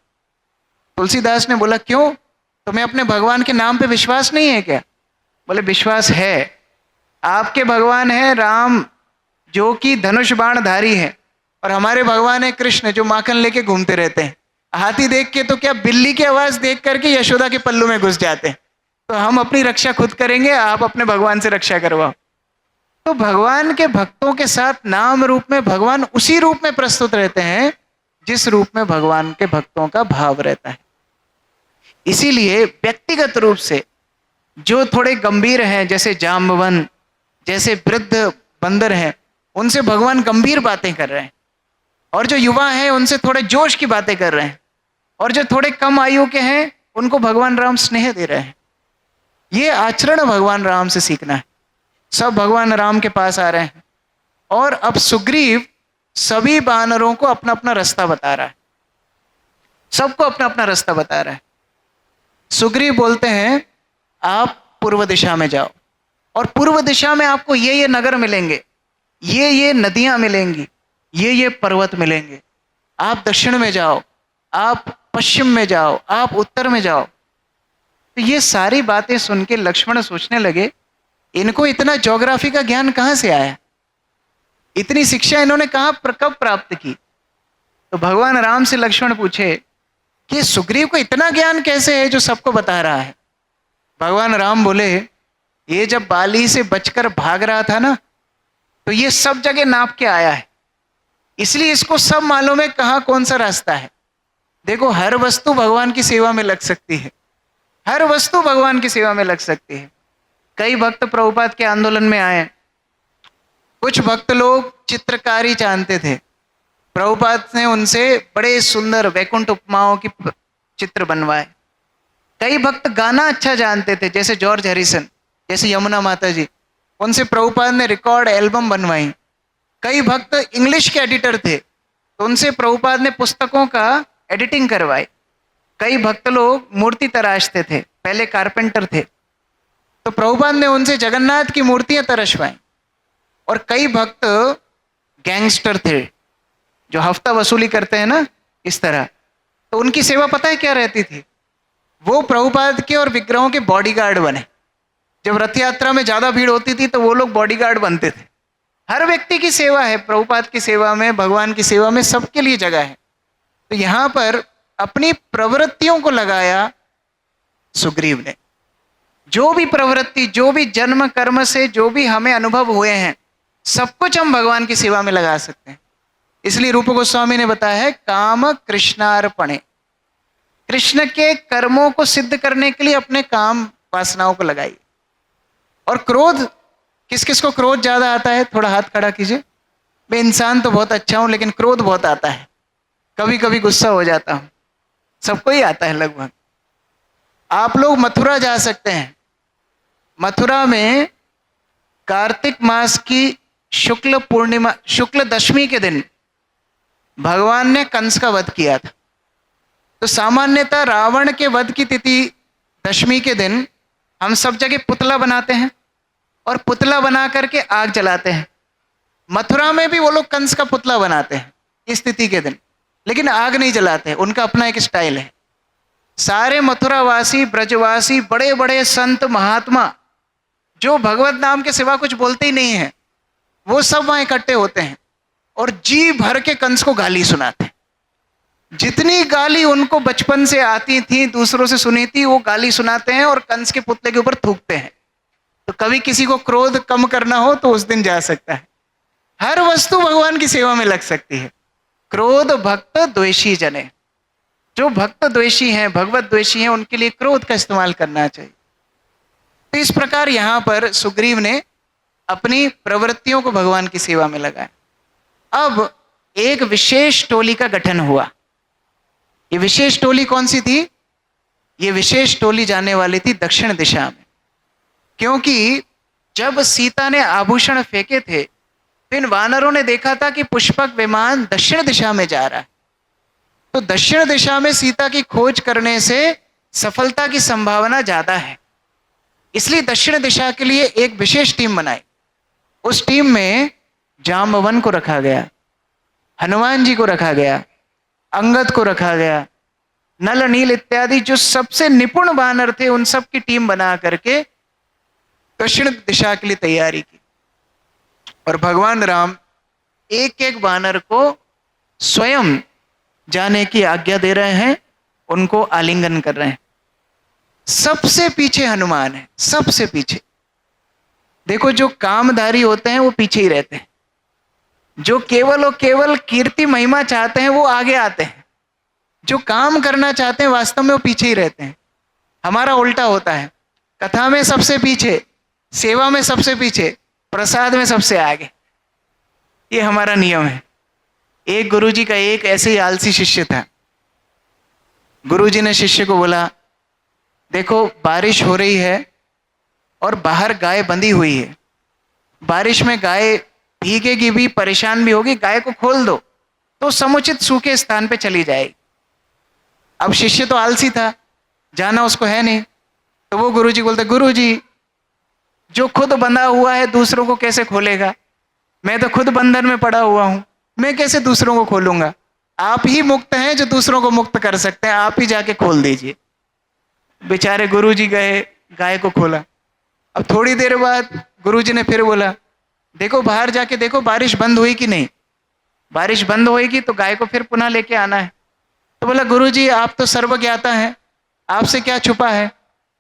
तुलसीदास ने बोला क्यों, तुम्हें अपने भगवान के नाम पे विश्वास नहीं है क्या? बोले विश्वास है, आपके भगवान है राम जो कि धनुष बाणधारी है, और हमारे भगवान है कृष्ण जो माखन लेके घूमते रहते हैं। हाथी देख के तो क्या, बिल्ली की आवाज देख करके यशोदा के पल्लू में घुस जाते हैं। तो हम अपनी रक्षा खुद करेंगे, आप अपने भगवान से रक्षा करवाओ। तो भगवान के भक्तों के साथ नाम रूप में भगवान उसी रूप में प्रस्तुत रहते हैं जिस रूप में भगवान के भक्तों का भाव रहता है। इसीलिए व्यक्तिगत रूप से जो थोड़े गंभीर हैं, जैसे जाम्बवन, जैसे वृद्ध बंदर हैं, उनसे भगवान गंभीर बातें कर रहे हैं, और जो युवा हैं उनसे थोड़े जोश की बातें कर रहे हैं, और जो थोड़े कम आयु के हैं उनको भगवान राम स्नेह दे रहे हैं। ये आचरण भगवान राम से सीखना है। सब भगवान राम के पास आ रहे हैं और अब सुग्रीव सभी वानरों को अपना अपना रास्ता बता रहा है, सबको अपना अपना रास्ता बता रहा है। सुग्रीव बोलते हैं आप पूर्व दिशा में जाओ और पूर्व दिशा में आपको ये नगर मिलेंगे, ये नदियां मिलेंगी, ये पर्वत मिलेंगे। आप दक्षिण में जाओ, आप पश्चिम में जाओ, आप उत्तर में जाओ। तो ये सारी बातें सुन के लक्ष्मण सोचने लगे इनको इतना ज्योग्राफी का ज्ञान कहाँ से आया, इतनी शिक्षा इन्होंने कब प्राप्त की। तो भगवान राम से लक्ष्मण पूछे कि सुग्रीव को इतना ज्ञान कैसे है जो सबको बता रहा है। भगवान राम बोले ये जब बाली से बचकर भाग रहा था ना, तो ये सब जगह नाप के आया है, इसलिए इसको सब मालूम है कहाँ कौन सा रास्ता है। देखो हर वस्तु भगवान की सेवा में लग सकती है, हर वस्तु भगवान की सेवा में लग सकती है। कई भक्त प्रभुपाद के आंदोलन में आए कुछ भक्त लोग चित्रकारी जानते थे, प्रभुपाद ने उनसे बड़े सुंदर वैकुंठ उपमाओं की चित्र बनवाए। कई भक्त गाना अच्छा जानते थे, जैसे जॉर्ज हैरिसन, जैसे यमुना माता जी, उनसे प्रभुपाद ने रिकॉर्ड एल्बम बनवाई। कई भक्त इंग्लिश के एडिटर थे, तो उनसे प्रभुपाद ने पुस्तकों का एडिटिंग करवाई। कई भक्त लोग मूर्ति तराशते थे, पहले कारपेंटर थे, तो प्रभुपाद ने उनसे जगन्नाथ की मूर्तियां तरशवाई। और कई भक्त गैंगस्टर थे, जो हफ्ता वसूली करते हैं ना, इस तरह, तो उनकी सेवा पता है क्या रहती थी? वो प्रभुपाद के और विग्रहों के बॉडीगार्ड बने। जब रथ यात्रा में ज्यादा भीड़ होती थी तो वो लोग बॉडीगार्ड बनते थे। हर व्यक्ति की सेवा है, प्रभुपाद की सेवा में, भगवान की सेवा में, सबके लिए जगह है। तो यहां पर अपनी प्रवृत्तियों को लगाया सुग्रीव ने। जो भी प्रवृत्ति, जो भी जन्म कर्म से जो भी हमें अनुभव हुए हैं, सब कुछ हम भगवान की सेवा में लगा सकते हैं। इसलिए रूप गोस्वामी ने बताया है, काम कृष्णार्पणे, कृष्ण के कर्मों को सिद्ध करने के लिए अपने काम वासनाओं को लगाइए। और क्रोध, किस किस को क्रोध ज्यादा आता है? थोड़ा हाथ खड़ा कीजिए। मैं इंसान तो बहुत अच्छा हूं, लेकिन क्रोध बहुत आता है, कभी कभी गुस्सा हो जाता हूं, सबको ही आता है लगभग। आप लोग मथुरा जा सकते हैं। मथुरा में कार्तिक मास की शुक्ल पूर्णिमा, शुक्ल दशमी के दिन भगवान ने कंस का वध किया था। तो सामान्यतः रावण के वध की तिथि दशमी के दिन हम सब जगह पुतला बनाते हैं और पुतला बना करके आग जलाते हैं। मथुरा में भी वो लोग कंस का पुतला बनाते हैं इस तिथि के दिन, लेकिन आग नहीं जलाते, उनका अपना एक स्टाइल है। सारे मथुरावासी, ब्रजवासी, बड़े बड़े संत महात्मा जो भगवत नाम के सिवा कुछ बोलते ही नहीं है, वो सब वहां इकट्ठे होते हैं और जी भर के कंस को गाली सुनाते हैं। जितनी गाली उनको बचपन से आती थी, दूसरों से सुनी थी, वो गाली सुनाते हैं और कंस के पुतले के ऊपर थूकते हैं। तो कभी किसी को क्रोध कम करना हो तो उस दिन जा सकता है। हर वस्तु भगवान की सेवा में लग सकती है। क्रोध भक्त द्वेषी जने, जो भक्त द्वेषी हैं, भगवत द्वेषी हैं, उनके लिए क्रोध का इस्तेमाल करना चाहिए। तो इस प्रकार यहां पर सुग्रीव ने अपनी प्रवृत्तियों को भगवान की सेवा में लगाया। अब एक विशेष टोली का गठन हुआ। ये विशेष टोली कौन सी थी? ये विशेष टोली जाने वाली थी दक्षिण दिशा में, क्योंकि जब सीता ने आभूषण फेंके थे तो इन वानरों ने देखा था कि पुष्पक विमान दक्षिण दिशा में जा रहा है। तो दक्षिण दिशा में सीता की खोज करने से सफलता की संभावना ज्यादा है, इसलिए दक्षिण दिशा के लिए एक विशेष टीम बनाई। उस टीम में जाम्बवन को रखा गया, हनुमान जी को रखा गया, अंगद को रखा गया, नल नील इत्यादि जो सबसे निपुण वानर थे, उन सब की टीम बना करके दक्षिण दिशा के लिए तैयारी की। और भगवान राम एक एक वानर को स्वयं जाने की आज्ञा दे रहे हैं, उनको आलिंगन कर रहे हैं। सबसे पीछे हनुमान है, सबसे पीछे। देखो, जो कामधारी होते हैं वो पीछे ही रहते हैं, जो केवल और केवल कीर्ति महिमा चाहते हैं वो आगे आते हैं, जो काम करना चाहते हैं वास्तव में वो पीछे ही रहते हैं। हमारा उल्टा होता है, कथा में सबसे पीछे, सेवा में सबसे पीछे, प्रसाद में सबसे आगे। ये हमारा नियम है। एक गुरुजी का एक ऐसे ही आलसी शिष्य था। गुरुजी ने शिष्य को बोला, देखो बारिश हो रही है और बाहर गाय बंधी हुई है, बारिश में गाय भीगेगी भी, परेशान भी होगी, गाय को खोल दो तो समुचित सूखे स्थान पे चली जाएगी। अब शिष्य तो आलसी था, जाना उसको है नहीं, तो वो गुरुजी बोलते, गुरुजी जो खुद बंधा हुआ है दूसरों को कैसे खोलेगा? मैं तो खुद बंधन में पड़ा हुआ हूं, मैं कैसे दूसरों को खोलूंगा? आप ही मुक्त हैं जो दूसरों को मुक्त कर सकते हैं, आप ही जाके खोल दीजिए। बेचारे गुरुजी गए, गाय को खोला। अब थोड़ी देर बाद गुरुजी ने फिर बोला, देखो बाहर जाके देखो बारिश बंद हुई कि नहीं, बारिश बंद होएगी तो गाय को फिर पुनः लेके आना है। तो बोला, गुरुजी आप तो सर्वज्ञाता हैं, आपसे क्या छुपा है?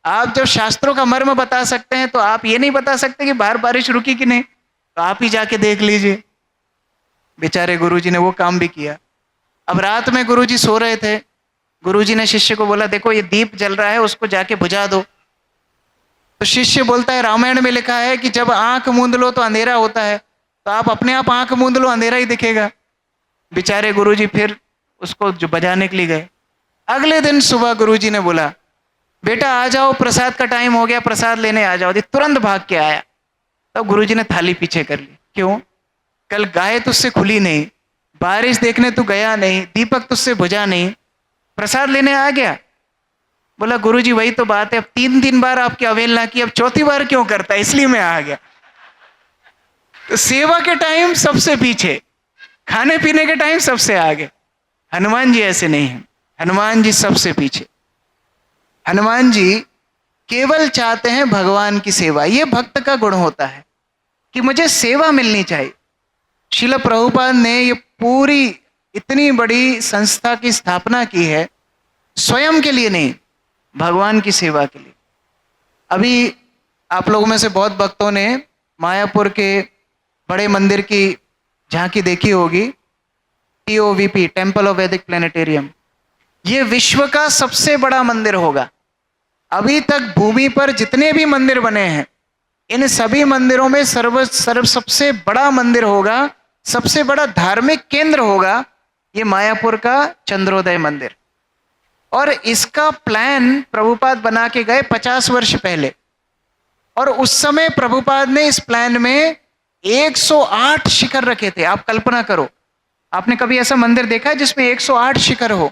आप जब शास्त्रों का मर्म बता सकते हैं तो आप ये नहीं बता सकते कि बाहर बारिश रुकी कि नहीं? तो आप ही जाके देख लीजिए। बेचारे गुरुजी ने वो काम भी किया। अब रात में गुरुजी सो रहे थे, गुरुजी ने शिष्य को बोला, देखो ये दीप जल रहा है, उसको जाके बुझा दो। तो शिष्य बोलता है, रामायण में लिखा है कि जब आंख मूंद लो तो अंधेरा होता है, तो आप अपने आप आंख मूंद लो, अंधेरा ही दिखेगा। बेचारे गुरुजी फिर उसको जो बजाने के लिए गए। अगले दिन सुबह गुरुजी ने बोला, बेटा आ जाओ, प्रसाद का टाइम हो गया, प्रसाद लेने आ जाओ। तुरंत भाग के आया। तो गुरुजी ने थाली पीछे कर ली। क्यों? कल गाय तुझसे खुली नहीं, बारिश देखने तू गया नहीं, दीपक तुझसे बुझा नहीं, प्रसाद लेने आ गया। बोला गुरुजी वही तो बात है, अब 3 बार आपकी अवहेलना की, अब चौथी बार क्यों करता है, इसलिए मैं आ गया। तो सेवा के टाइम सबसे पीछे, खाने पीने के टाइम सबसे आगे। हनुमान जी ऐसे नहीं है। हनुमान जी सबसे पीछे। हनुमान जी केवल चाहते हैं भगवान की सेवा। ये भक्त का गुण होता है कि मुझे सेवा मिलनी चाहिए। श्रील प्रभुपाद ने ये पूरी इतनी बड़ी संस्था की स्थापना की है स्वयं के लिए नहीं, भगवान की सेवा के लिए। अभी आप लोगों में से बहुत भक्तों ने मायापुर के बड़े मंदिर की झांकी देखी होगी, TOVP, टेम्पल ऑफ वैदिक प्लेनेटेरियम। ये विश्व का सबसे बड़ा मंदिर होगा। अभी तक भूमि पर जितने भी मंदिर बने हैं, इन सभी मंदिरों में सबसे बड़ा मंदिर होगा, सबसे बड़ा धार्मिक केंद्र होगा ये मायापुर का चंद्रोदय मंदिर। और इसका प्लान प्रभुपाद बना के गए 50 वर्ष पहले। और उस समय प्रभुपाद ने इस प्लान में 108 शिखर रखे थे। आप कल्पना करो, आपने कभी ऐसा मंदिर देखा है जिसमें 108 शिखर हो?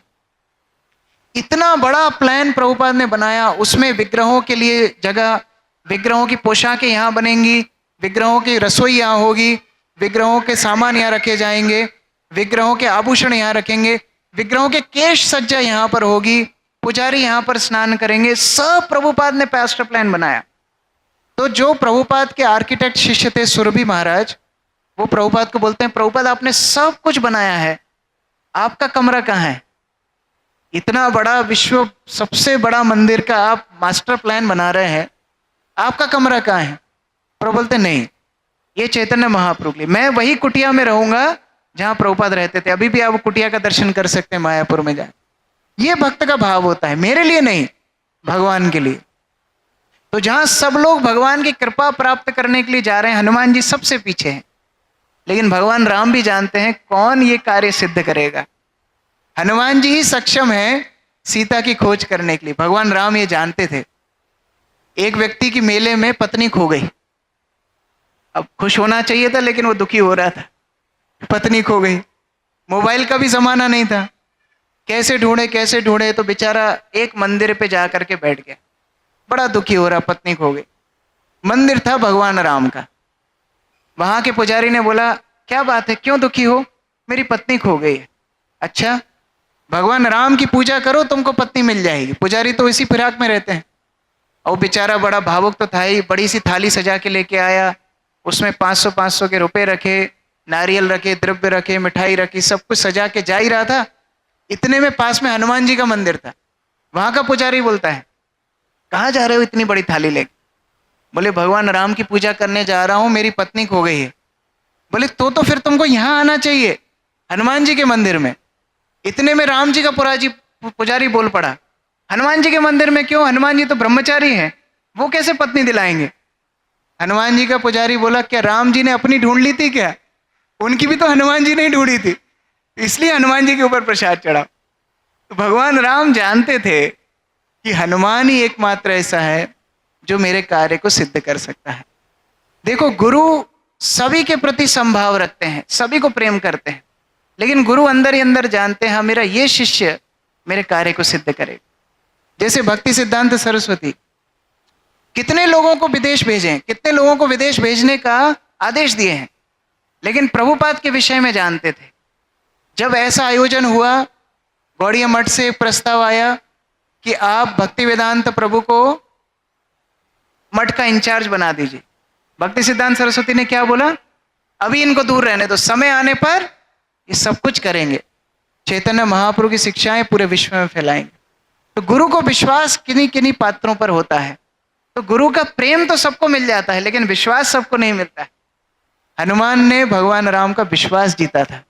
इतना बड़ा प्लान प्रभुपाद ने बनाया। उसमें विग्रहों के लिए जगह, विग्रहों की पोशाकें यहाँ बनेंगी, विग्रहों की रसोई यहाँ होगी, विग्रहों के सामान यहाँ रखे जाएंगे, विग्रहों के आभूषण यहाँ रखेंगे, विग्रहों के केश सज्जा यहाँ पर होगी, पुजारी यहाँ पर स्नान करेंगे। सब प्रभुपाद ने मास्टर प्लान बनाया। तो जो प्रभुपाद के आर्किटेक्ट शिष्य थे सुरभि महाराज, वो प्रभुपाद को बोलते हैं, प्रभुपाद आपने सब कुछ बनाया है, आपका कमरा कहाँ है? इतना बड़ा विश्व सबसे बड़ा मंदिर का आप मास्टर प्लान बना रहे हैं, आपका कमरा कहाँ है? प्रभु बोलते नहीं, ये चैतन्य महाप्रभु के लिए, मैं वही कुटिया में रहूंगा जहां प्रभुपाद रहते थे। अभी भी आप कुटिया का दर्शन कर सकते हैं मायापुर में जाए। ये भक्त का भाव होता है, मेरे लिए नहीं, भगवान के लिए। तो जहां सब लोग भगवान की कृपा प्राप्त करने के लिए जा रहे हैं, हनुमान जी सबसे पीछे हैं। लेकिन भगवान राम भी जानते हैं कौन ये कार्य सिद्ध करेगा। हनुमान जी ही सक्षम है सीता की खोज करने के लिए। भगवान राम ये जानते थे। एक व्यक्ति की मेले में पत्नी खो गई। अब खुश होना चाहिए था, लेकिन वो दुखी हो रहा था, पत्नी खो गई। मोबाइल का भी जमाना नहीं था, कैसे ढूंढे। तो बेचारा एक मंदिर पे जा करके बैठ गया, बड़ा दुखी हो रहा, पत्नी खो गई। मंदिर था भगवान राम का। वहां के पुजारी ने बोला, क्या बात है, क्यों दुखी हो? मेरी पत्नी खो गई है। अच्छा, भगवान राम की पूजा करो, तुमको पत्नी मिल जाएगी। पुजारी तो इसी फिराक में रहते हैं। और बेचारा बड़ा भावुक तो था ही, बड़ी सी थाली सजा के लेके आया, उसमें 500 के रुपए रखे, नारियल रखे, द्रव्य रखे, मिठाई रखी, सब कुछ सजा के जा ही रहा था। इतने में पास में हनुमान जी का मंदिर था। वहां का पुजारी बोलता है, कहाँ जा रहे हो इतनी बड़ी थाली लेके? बोले भगवान राम की पूजा करने जा रहा हूं, मेरी पत्नी खो गई है। बोले तो फिर तुमको यहाँ आना चाहिए, हनुमान जी के मंदिर में। इतने में राम जी का पुजारी बोल पड़ा, हनुमान जी के मंदिर में क्यों? हनुमान जी तो ब्रह्मचारी हैं, वो कैसे पत्नी दिलाएंगे? हनुमान जी का पुजारी बोला, क्या राम जी ने अपनी ढूंढ ली थी क्या? उनकी भी तो हनुमान जी ने ही ढूंढी थी, इसलिए हनुमान जी के ऊपर प्रसाद चढ़ा। तो भगवान राम जानते थे कि हनुमान ही एकमात्र ऐसा है जो मेरे कार्य को सिद्ध कर सकता है। देखो, गुरु सभी के प्रति संभाव रखते हैं, सभी को प्रेम करते हैं, लेकिन गुरु अंदर ही अंदर जानते हैं, हाँ मेरा ये शिष्य मेरे कार्य को सिद्ध करेगा। जैसे भक्ति सिद्धांत सरस्वती कितने लोगों को विदेश भेजे, कितने लोगों को विदेश भेजने का आदेश दिए हैं, लेकिन प्रभुपाद के विषय में जानते थे। जब ऐसा आयोजन हुआ, गौड़िया मठ से एक प्रस्ताव आया कि आप भक्ति वेदांत प्रभु को मठ का इंचार्ज बना दीजिए। भक्ति सिद्धांत सरस्वती ने क्या बोला, अभी इनको दूर रहने दो, समय आने पर ये सब कुछ करेंगे, चैतन्य महाप्रभु की शिक्षाएं पूरे विश्व में फैलाएंगे। तो गुरु को विश्वास किन्हीं किन्हीं पात्रों पर होता है। तो गुरु का प्रेम तो सबको मिल जाता है, लेकिन विश्वास सबको नहीं मिलता है। हनुमान ने भगवान राम का विश्वास जीता था।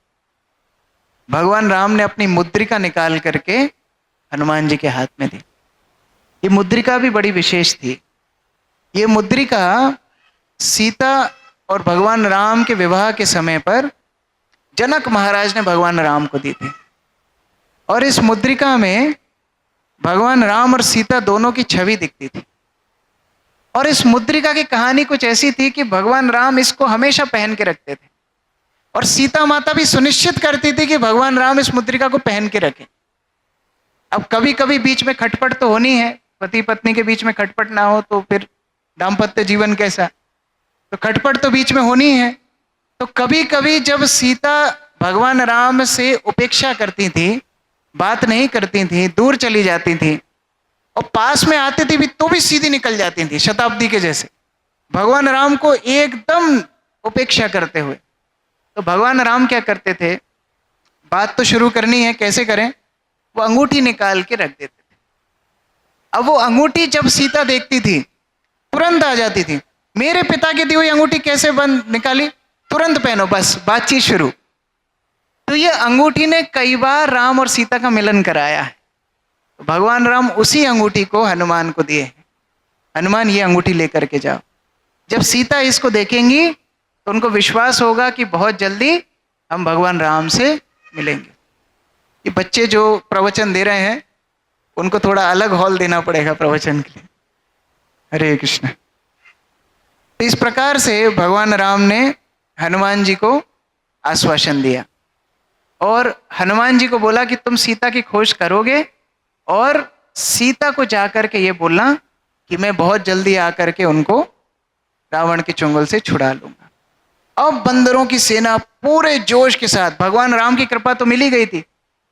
भगवान राम ने अपनी मुद्रिका निकाल करके हनुमान जी के हाथ में दी। ये मुद्रिका भी बड़ी विशेष थी। ये मुद्रिका सीता और भगवान राम के विवाह के समय पर जनक महाराज ने भगवान राम को दी थी। और इस मुद्रिका में भगवान राम और सीता दोनों की छवि दिखती थी। और इस मुद्रिका की कहानी कुछ ऐसी थी कि भगवान राम इसको हमेशा पहन के रखते थे और सीता माता भी सुनिश्चित करती थी कि भगवान राम इस मुद्रिका को पहन के रखें। अब कभी कभी बीच में खटपट तो होनी है, पति पत्नी के बीच में खटपट ना हो तो फिर दाम्पत्य जीवन कैसा, तो खटपट तो बीच में होनी है। तो कभी कभी जब सीता भगवान राम से उपेक्षा करती थी, बात नहीं करती थी, दूर चली जाती थी और पास में आती थी भी तो भी सीधी निकल जाती थी, शताब्दी के जैसे भगवान राम को एकदम उपेक्षा करते हुए। तो भगवान राम क्या करते थे, बात तो शुरू करनी है, कैसे करें, वो अंगूठी निकाल के रख देते थे। अब वो अंगूठी जब सीता देखती थी तुरंत आ जाती थी, मेरे पिता की दी हुई अंगूठी कैसे बंद निकाली, तुरंत पहनो, बस बातचीत शुरू। तो ये अंगूठी ने कई बार राम और सीता का मिलन कराया है। तो भगवान राम उसी अंगूठी को हनुमान को दिए, हनुमान ये अंगूठी लेकर के जाओ। जब सीता इसको देखेंगी तो उनको विश्वास होगा कि बहुत जल्दी हम भगवान राम से मिलेंगे। ये बच्चे जो प्रवचन दे रहे हैं उनको थोड़ा अलग हॉल देना पड़ेगा प्रवचन के लिए। हरे कृष्ण। तो इस प्रकार से भगवान राम ने हनुमान जी को आश्वासन दिया और हनुमान जी को बोला कि तुम सीता की खोज करोगे और सीता को जाकर के ये बोलना कि मैं बहुत जल्दी आकर के उनको रावण के चुंगल से छुड़ा लूंगा। अब बंदरों की सेना पूरे जोश के साथ, भगवान राम की कृपा तो मिली गई थी,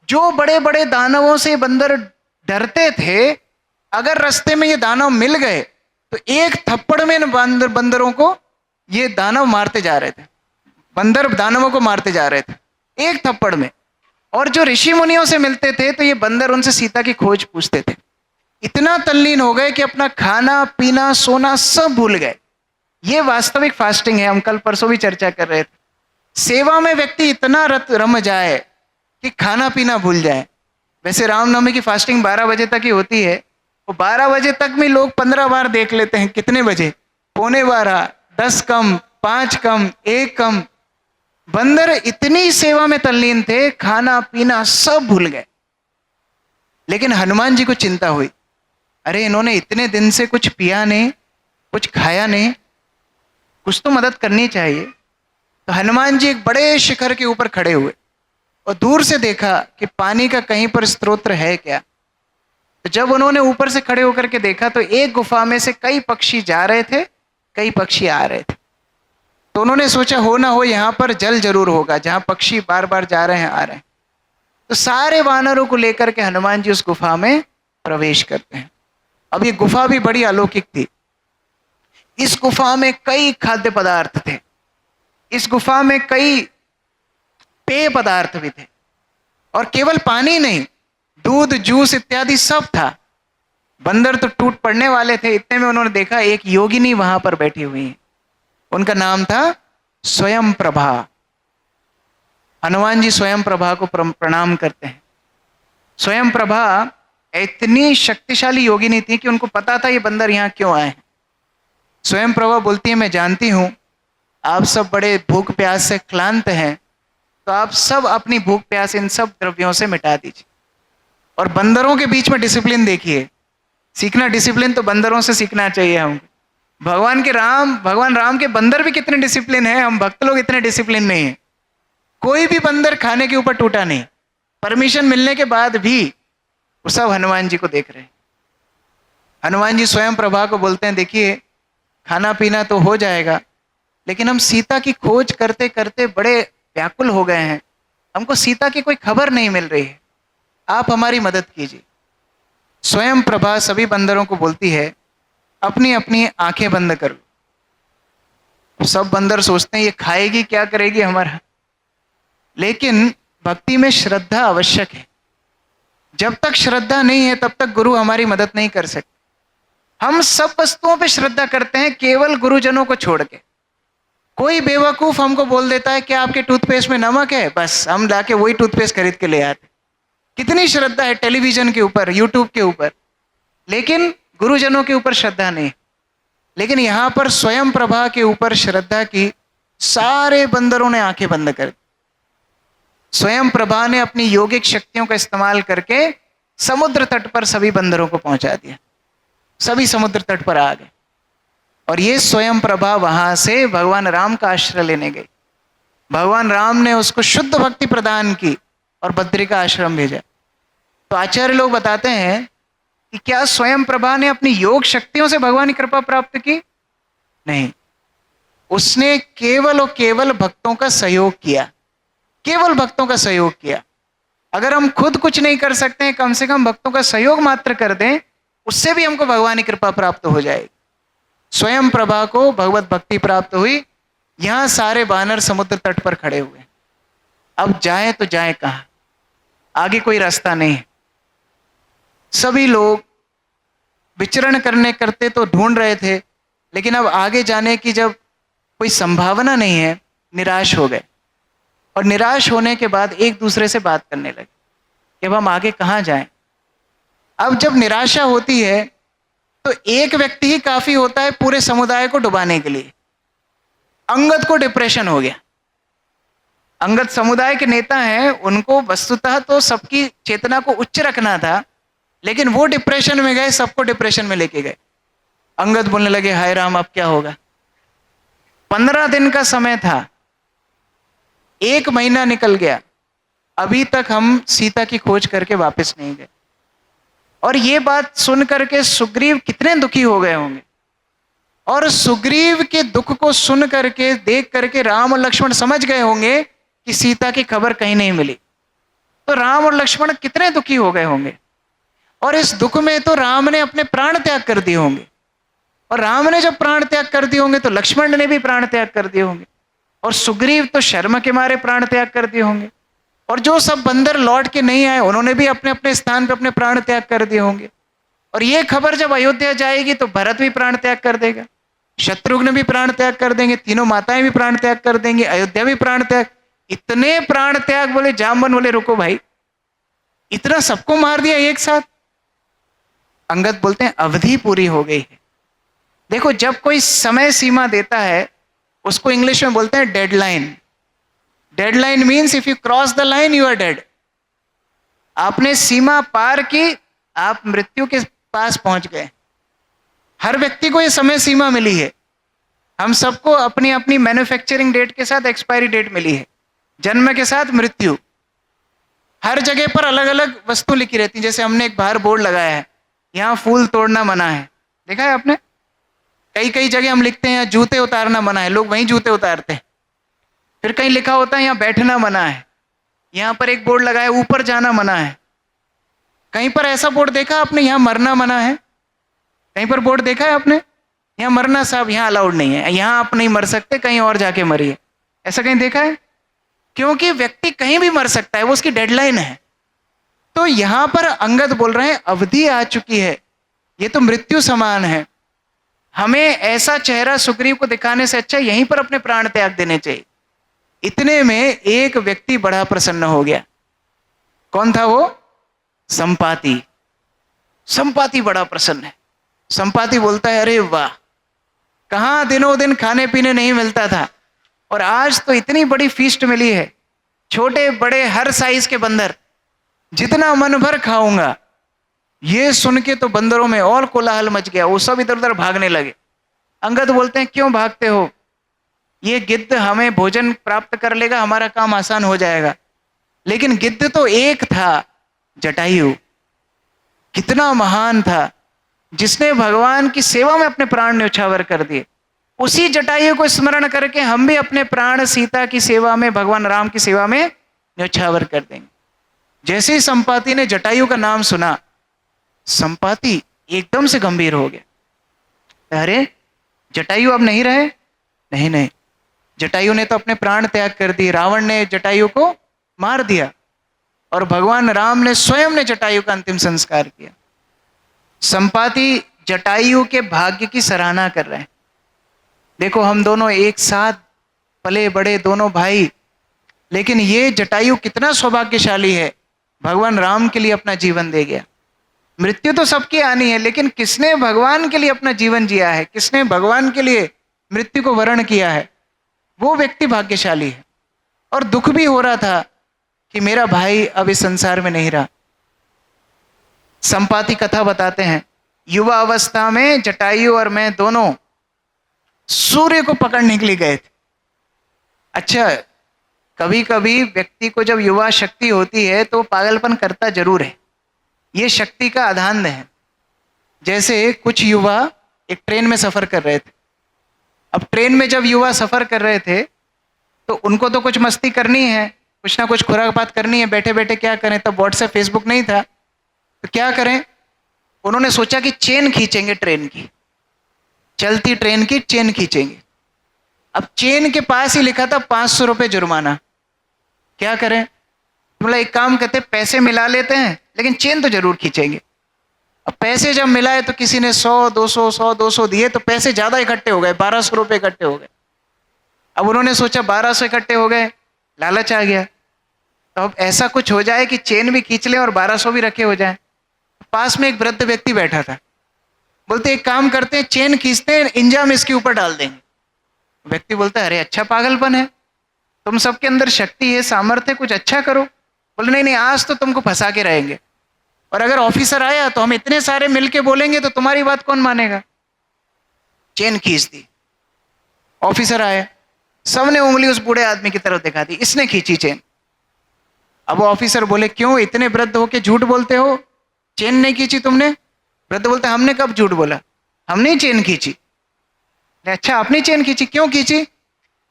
जो बड़े बड़े दानवों से बंदर डरते थे, अगर रास्ते में ये दानव मिल गए तो एक थप्पड़ में बंदरों को ये दानव मारते जा रहे थे, बंदर दानवों को मारते जा रहे थे एक थप्पड़ में। और जो ऋषि मुनियों से मिलते थे तो ये बंदर उनसे सीता की खोज पूछते थे। इतना तल्लीन हो गए कि अपना खाना पीना सोना सब भूल गए। ये वास्तविक फास्टिंग है, हम कल परसों भी चर्चा कर रहे थे। सेवा में व्यक्ति इतना रम जाए कि खाना पीना भूल जाए। वैसे रामनवमी की फास्टिंग 12 बजे तक ही होती है, वो 12 बजे तक भी लोग 15 बार देख लेते हैं। कितने बजे, 11:15, 10 कम, 5 कम, 1 कम। बंदर इतनी सेवा में तल्लीन थे, खाना पीना सब भूल गए। लेकिन हनुमान जी को चिंता हुई, अरे इन्होंने इतने दिन से कुछ पिया नहीं, कुछ खाया नहीं, कुछ तो मदद करनी चाहिए। तो हनुमान जी एक बड़े शिखर के ऊपर खड़े हुए और दूर से देखा कि पानी का कहीं पर स्रोत है क्या। तो जब उन्होंने ऊपर से खड़े होकर के देखा तो एक गुफा में से कई पक्षी जा रहे थे, कई पक्षी आ रहे थे। तो उन्होंने सोचा हो ना हो यहाँ पर जल जरूर होगा, जहाँ पक्षी बार बार जा रहे हैं आ रहे हैं। तो सारे वानरों को लेकर के हनुमान जी उस गुफा में प्रवेश करते हैं। अब ये गुफा भी बड़ी अलौकिक थी। इस गुफा में कई खाद्य पदार्थ थे, इस गुफा में कई पेय पदार्थ भी थे, और केवल पानी नहीं, दूध जूस इत्यादि सब था। बंदर तो टूट पड़ने वाले थे। इतने में उन्होंने देखा एक योगिनी वहां पर बैठी हुई है, उनका नाम था स्वयं प्रभा। हनुमान जी स्वयं प्रभा को प्रणाम करते हैं। स्वयं प्रभा इतनी शक्तिशाली योगिनी थी कि उनको पता था ये बंदर यहाँ क्यों आए हैं। स्वयं प्रभा बोलती है, मैं जानती हूं आप सब बड़े भूख प्यास से क्लांत हैं, तो आप सब अपनी भूख प्यास इन सब द्रव्यों से मिटा दीजिए। और बंदरों के बीच में डिसिप्लिन देखिए, सीखना डिसिप्लिन तो बंदरों से सीखना चाहिए हमको। भगवान राम के बंदर भी कितने डिसिप्लिन है, हम भक्त लोग इतने डिसिप्लिन नहीं है। कोई भी बंदर खाने के ऊपर टूटा नहीं, परमिशन मिलने के बाद भी वो सब हनुमान जी को देख रहे हैं। हनुमान जी स्वयं प्रभा को बोलते हैं, देखिए खाना पीना तो हो जाएगा, लेकिन हम सीता की खोज करते करते बड़े व्याकुल हो गए हैं, हमको सीता की कोई खबर नहीं मिल रही है, आप हमारी मदद कीजिए। स्वयं प्रभा सभी बंदरों को बोलती है, अपनी अपनी आंखें बंद कर लो। सब बंदर सोचते हैं ये खाएगी क्या करेगी हमारा, लेकिन भक्ति में श्रद्धा आवश्यक है। जब तक श्रद्धा नहीं है तब तक गुरु हमारी मदद नहीं कर सकते। हम सब वस्तुओं पे श्रद्धा करते हैं, केवल गुरुजनों को छोड़ के। कोई बेवकूफ हमको बोल देता है कि आपके टूथपेस्ट में नमक है, बस हम लाके वही टूथपेस्ट खरीद के ले आते। कितनी श्रद्धा है टेलीविजन के ऊपर, यूट्यूब के ऊपर, लेकिन गुरुजनों के ऊपर श्रद्धा नहीं। लेकिन यहाँ पर स्वयं प्रभा के ऊपर श्रद्धा की सारे बंदरों ने आंखें बंद कर दी। स्वयं प्रभा ने अपनी योगिक शक्तियों का इस्तेमाल करके समुद्र तट पर सभी बंदरों को पहुंचा दिया। सभी समुद्र तट पर आ गए और ये स्वयं प्रभा वहां से भगवान राम का आश्रय लेने गई। भगवान राम ने उसको शुद्ध भक्ति प्रदान की और बद्री का आश्रम भेजा। तो आचार्य लोग बताते हैं कि क्या स्वयं प्रभा ने अपनी योग शक्तियों से भगवान की कृपा प्राप्त की? नहीं, उसने केवल और केवल भक्तों का सहयोग किया। केवल भक्तों का सहयोग किया। अगर हम खुद कुछ नहीं कर सकते हैं, कम से कम भक्तों का सहयोग मात्र कर दें, उससे भी हमको भगवान की कृपा प्राप्त हो जाएगी। स्वयं प्रभा को भगवत भक्ति प्राप्त हुई। यहां सारे वानर समुद्र तट पर खड़े हुए। अब जाए तो जाए कहां? आगे कोई रास्ता नहीं है। सभी लोग विचरण करते तो ढूंढ रहे थे, लेकिन अब आगे जाने की जब कोई संभावना नहीं है, निराश हो गए। और निराश होने के बाद एक दूसरे से बात करने लगे कि अब हम आगे कहां जाएं। अब जब निराशा होती है तो एक व्यक्ति ही काफी होता है पूरे समुदाय को डुबाने के लिए। अंगद को डिप्रेशन हो गया। अंगद समुदाय के नेता हैं, उनको वस्तुतः तो सबकी चेतना को उच्च रखना था, लेकिन वो डिप्रेशन में गए, सबको डिप्रेशन में लेके गए। अंगद बोलने लगे, हाय राम अब क्या होगा। 15 दिन का समय था, 1 महीना निकल गया, अभी तक हम सीता की खोज करके वापस नहीं गए। और ये बात सुन करके सुग्रीव कितने दुखी हो गए होंगे। और सुग्रीव के दुख को सुन करके, देख करके राम और लक्ष्मण समझ गए होंगे कि सीता की खबर कहीं नहीं मिली। तो राम और लक्ष्मण कितने दुखी हो गए होंगे। और इस दुख में तो राम ने अपने प्राण त्याग कर दिए होंगे। और राम ने जब प्राण त्याग कर दिए होंगे तो लक्ष्मण ने भी प्राण त्याग कर दिए होंगे। और सुग्रीव तो शर्म के मारे प्राण त्याग कर दिए होंगे। और जो सब बंदर लौट के नहीं आए, उन्होंने भी अपने अपने स्थान पर अपने प्राण त्याग कर दिए होंगे। और ये खबर जब अयोध्या जाएगी तो भरत भी प्राण त्याग कर देगा, शत्रुघ्न भी प्राण त्याग कर देंगे, तीनों माताएं भी प्राण त्याग कर देंगी, अयोध्या भी प्राण त्याग। इतने प्राण त्याग। बोले जामवन बोले रुको भाई, इतना सबको मार दिया एक साथ। अंगद बोलते हैं अवधि पूरी हो गई है। देखो, जब कोई समय सीमा देता है उसको इंग्लिश में बोलते हैं deadline. Deadline means if you cross the line you are dead. आपने सीमा पार की, आप मृत्यु के पास पहुंच गए। हर व्यक्ति को यह समय सीमा मिली है। हम सबको अपनी अपनी मैन्युफैक्चरिंग डेट के साथ एक्सपायरी डेट मिली है, जन्म के साथ मृत्यु। हर जगह पर अलग अलग वस्तु लिखी रहती है। जैसे हमने एक बाहर बोर्ड लगाया है, यहाँ फूल तोड़ना मना है, देखा है आपने? कई कई जगह हम लिखते हैं जूते उतारना मना है, लोग वहीं जूते उतारते हैं। फिर कहीं लिखा होता है यहाँ बैठना मना है। यहाँ पर एक बोर्ड लगा है ऊपर जाना मना है। कहीं पर ऐसा बोर्ड देखा आपने, यहाँ मरना मना है? कहीं पर बोर्ड देखा है आपने, यहाँ मरना साहब यहाँ अलाउड नहीं है, यहाँ आप नहीं मर सकते, कहीं और जाके मरिए? ऐसा कहीं देखा है? क्योंकि व्यक्ति कहीं भी मर सकता है, वो उसकी डेडलाइन है। तो यहां पर अंगद बोल रहे हैं अवधि आ चुकी है, ये तो मृत्यु समान है। हमें ऐसा चेहरा सुग्रीव को दिखाने से अच्छा यहीं पर अपने प्राण त्याग देने चाहिए। इतने में एक व्यक्ति बड़ा प्रसन्न हो गया। कौन था वो? संपाति। संपाति बड़ा प्रसन्न है। संपाति बोलता है, अरे वाह, कहां दिनों दिन खाने पीने नहीं मिलता था और आज तो इतनी बड़ी फीस्ट मिली है। छोटे बड़े हर साइज के बंदर, जितना मन भर खाऊंगा। ये सुन के तो बंदरों में और कोलाहल मच गया, वो सब इधर उधर भागने लगे। अंगद बोलते हैं, क्यों भागते हो? ये गिद्ध हमें भोजन प्राप्त कर लेगा, हमारा काम आसान हो जाएगा। लेकिन गिद्ध तो एक था, जटायु। कितना महान था, जिसने भगवान की सेवा में अपने प्राण न्यौछावर कर दिए। उसी जटायु को स्मरण करके हम भी अपने प्राण सीता की सेवा में, भगवान राम की सेवा में न्यौछावर कर देंगे। जैसे ही संपाति ने जटायु का नाम सुना, संपाति एकदम से गंभीर हो गया। अरे जटायु अब नहीं रहे? नहीं नहीं, जटायु ने तो अपने प्राण त्याग कर दिए। रावण ने जटायु को मार दिया और भगवान राम ने स्वयं ने जटायु का अंतिम संस्कार किया। संपाति जटायु के भाग्य की सराहना कर रहे हैं। देखो, हम दोनों एक साथ पले बड़े, दोनों भाई, लेकिन ये जटायु कितना सौभाग्यशाली है, भगवान राम के लिए अपना जीवन दे गया। मृत्यु तो सबकी आनी है, लेकिन किसने भगवान के लिए अपना जीवन जिया है, किसने भगवान के लिए मृत्यु को वर्ण किया है? वो व्यक्ति भाग्यशाली है। और दुख भी हो रहा था कि मेरा भाई अब इस संसार में नहीं रहा। संपाति कथा बताते हैं, युवा अवस्था में जटायु और मैं दोनों सूर्य को पकड़ने के लिए गए थे। अच्छा, कभी कभी व्यक्ति को जब युवा शक्ति होती है तो पागलपन करता जरूर है, ये शक्ति का आधान है। जैसे कुछ युवा एक ट्रेन में सफर कर रहे थे। अब ट्रेन में जब युवा सफर कर रहे थे तो उनको तो कुछ मस्ती करनी है, कुछ ना कुछ खुरापात करनी है, बैठे बैठे क्या करें, तब व्हाट्सएप फेसबुक नहीं था, तो क्या करें, उन्होंने सोचा कि चेन खींचेंगे ट्रेन की, चलती ट्रेन की चेन खींचेंगे। अब चेन के पास ही लिखा था 500 रुपये जुर्माना। क्या करें, बोला एक काम करते, पैसे मिला लेते हैं लेकिन चेन तो जरूर खींचेंगे। अब पैसे जब मिलाए तो किसी ने 100 200 दिए, तो पैसे ज्यादा इकट्ठे हो गए, 1200 रुपये इकट्ठे हो गए। अब उन्होंने सोचा 1200 इकट्ठे हो गए, लालच आ गया, तो अब ऐसा कुछ हो जाए कि चेन भी खींच लें और 1200 भी रखे हो जाए। पास में एक वृद्ध व्यक्ति बैठा था, बोलते एक काम करते हैं, चेन खींचते हैं, इंजाम इसके ऊपर डाल देंगे। व्यक्ति बोलता है अरे अच्छा पागलपन है, तुम सबके अंदर शक्ति है, सामर्थ्य, कुछ अच्छा करो। बोले नहीं नहीं, आज तो तुमको फंसा के रहेंगे, और अगर ऑफिसर आया तो हम इतने सारे मिलके बोलेंगे तो तुम्हारी बात कौन मानेगा। चेन खींच दी, ऑफिसर आया, सबने उंगली उस बूढ़े आदमी की तरफ दिखा दी, इसने खींची चेन। अब ऑफिसर बोले क्यों इतने वृद्ध होके झूठ बोलते हो, चेन नहीं खींची तुमने। वृद्ध बोलते हमने कब झूठ बोला, हमने चेन खींची। अच्छा आपने चेन खींची, क्यों खींची।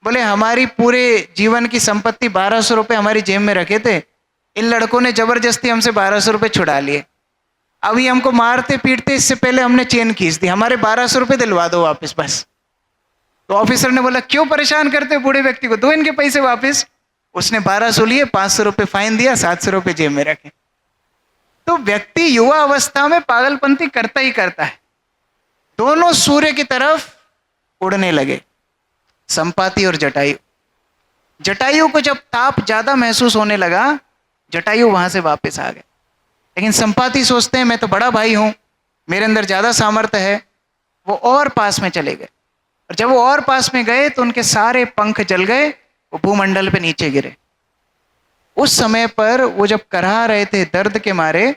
बोले हमारी पूरे जीवन की संपत्ति 1200 रुपये हमारी जेब में रखे थे, इन लड़कों ने जबरदस्ती हमसे 1200 रुपये छुड़ा लिए, अभी हमको मारते पीटते इससे पहले हमने चेन खींच दी, हमारे 1200 रुपये दिलवा दो वापस बस। तो ऑफिसर ने बोला क्यों परेशान करते हो बूढ़े व्यक्ति को, दो इनके पैसे वापस। उसने 1200 लिए, 500 रुपये फाइन दिया, 700 रुपये जेब में रखे। तो व्यक्ति युवा अवस्था में पागलपंती करता ही करता है। दोनों सूर्य की तरफ उड़ने लगे, संपाति और जटायु। जटायु को जब ताप ज्यादा महसूस होने लगा, जटायु वहां से वापस आ गए। लेकिन संपाति सोचते हैं मैं तो बड़ा भाई हूं, मेरे अंदर ज्यादा सामर्थ्य है, वो और पास में चले गए। और जब वो और पास में गए तो उनके सारे पंख जल गए, वो भूमंडल पे नीचे गिरे। उस समय पर वो जब कराह रहे थे दर्द के मारे,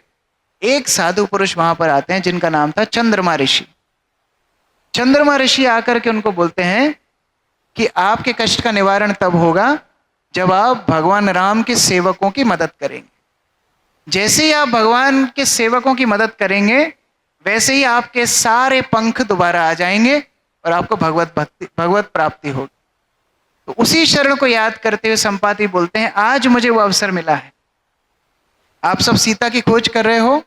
एक साधु पुरुष वहां पर आते हैं जिनका नाम था चंद्रमा ऋषि। चंद्रमा ऋषि आकर के उनको बोलते हैं कि आपके कष्ट का निवारण तब होगा जब आप भगवान राम के सेवकों की मदद करेंगे। जैसे ही आप भगवान के सेवकों की मदद करेंगे वैसे ही आपके सारे पंख दोबारा आ जाएंगे और आपको भगवत प्राप्ति होगी। तो उसी शरण को याद करते हुए संपाति बोलते हैं आज मुझे वो अवसर मिला है। आप सब सीता की खोज कर रहे हो,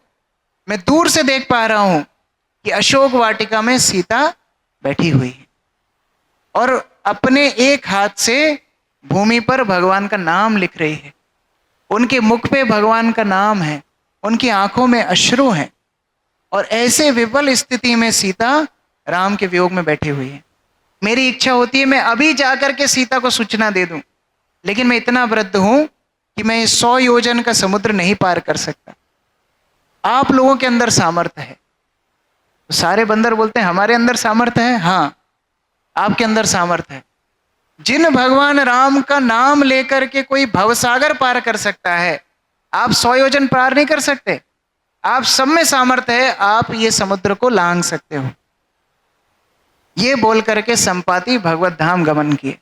मैं दूर से देख पा रहा हूं कि अशोक वाटिका में सीता बैठी हुई है और अपने एक हाथ से भूमि पर भगवान का नाम लिख रही है। उनके मुख पे भगवान का नाम है, उनकी आंखों में अश्रु हैं, और ऐसे विफल स्थिति में सीता राम के वियोग में बैठी हुई है। मेरी इच्छा होती है मैं अभी जाकर के सीता को सूचना दे दूं, लेकिन मैं इतना वृद्ध हूं कि मैं 100 योजन का समुद्र नहीं पार कर सकता। आप लोगों के अंदर सामर्थ्य है। तो सारे बंदर बोलते हैं हमारे अंदर सामर्थ्य है, हाँ आपके अंदर सामर्थ्य है। जिन भगवान राम का नाम लेकर के कोई भवसागर पार कर सकता है, आप 100 योजन पार नहीं कर सकते। आप सब में सामर्थ्य है, आप ये समुद्र को लांघ सकते हो। ये बोल करके संपाति भगवत धाम गमन किए।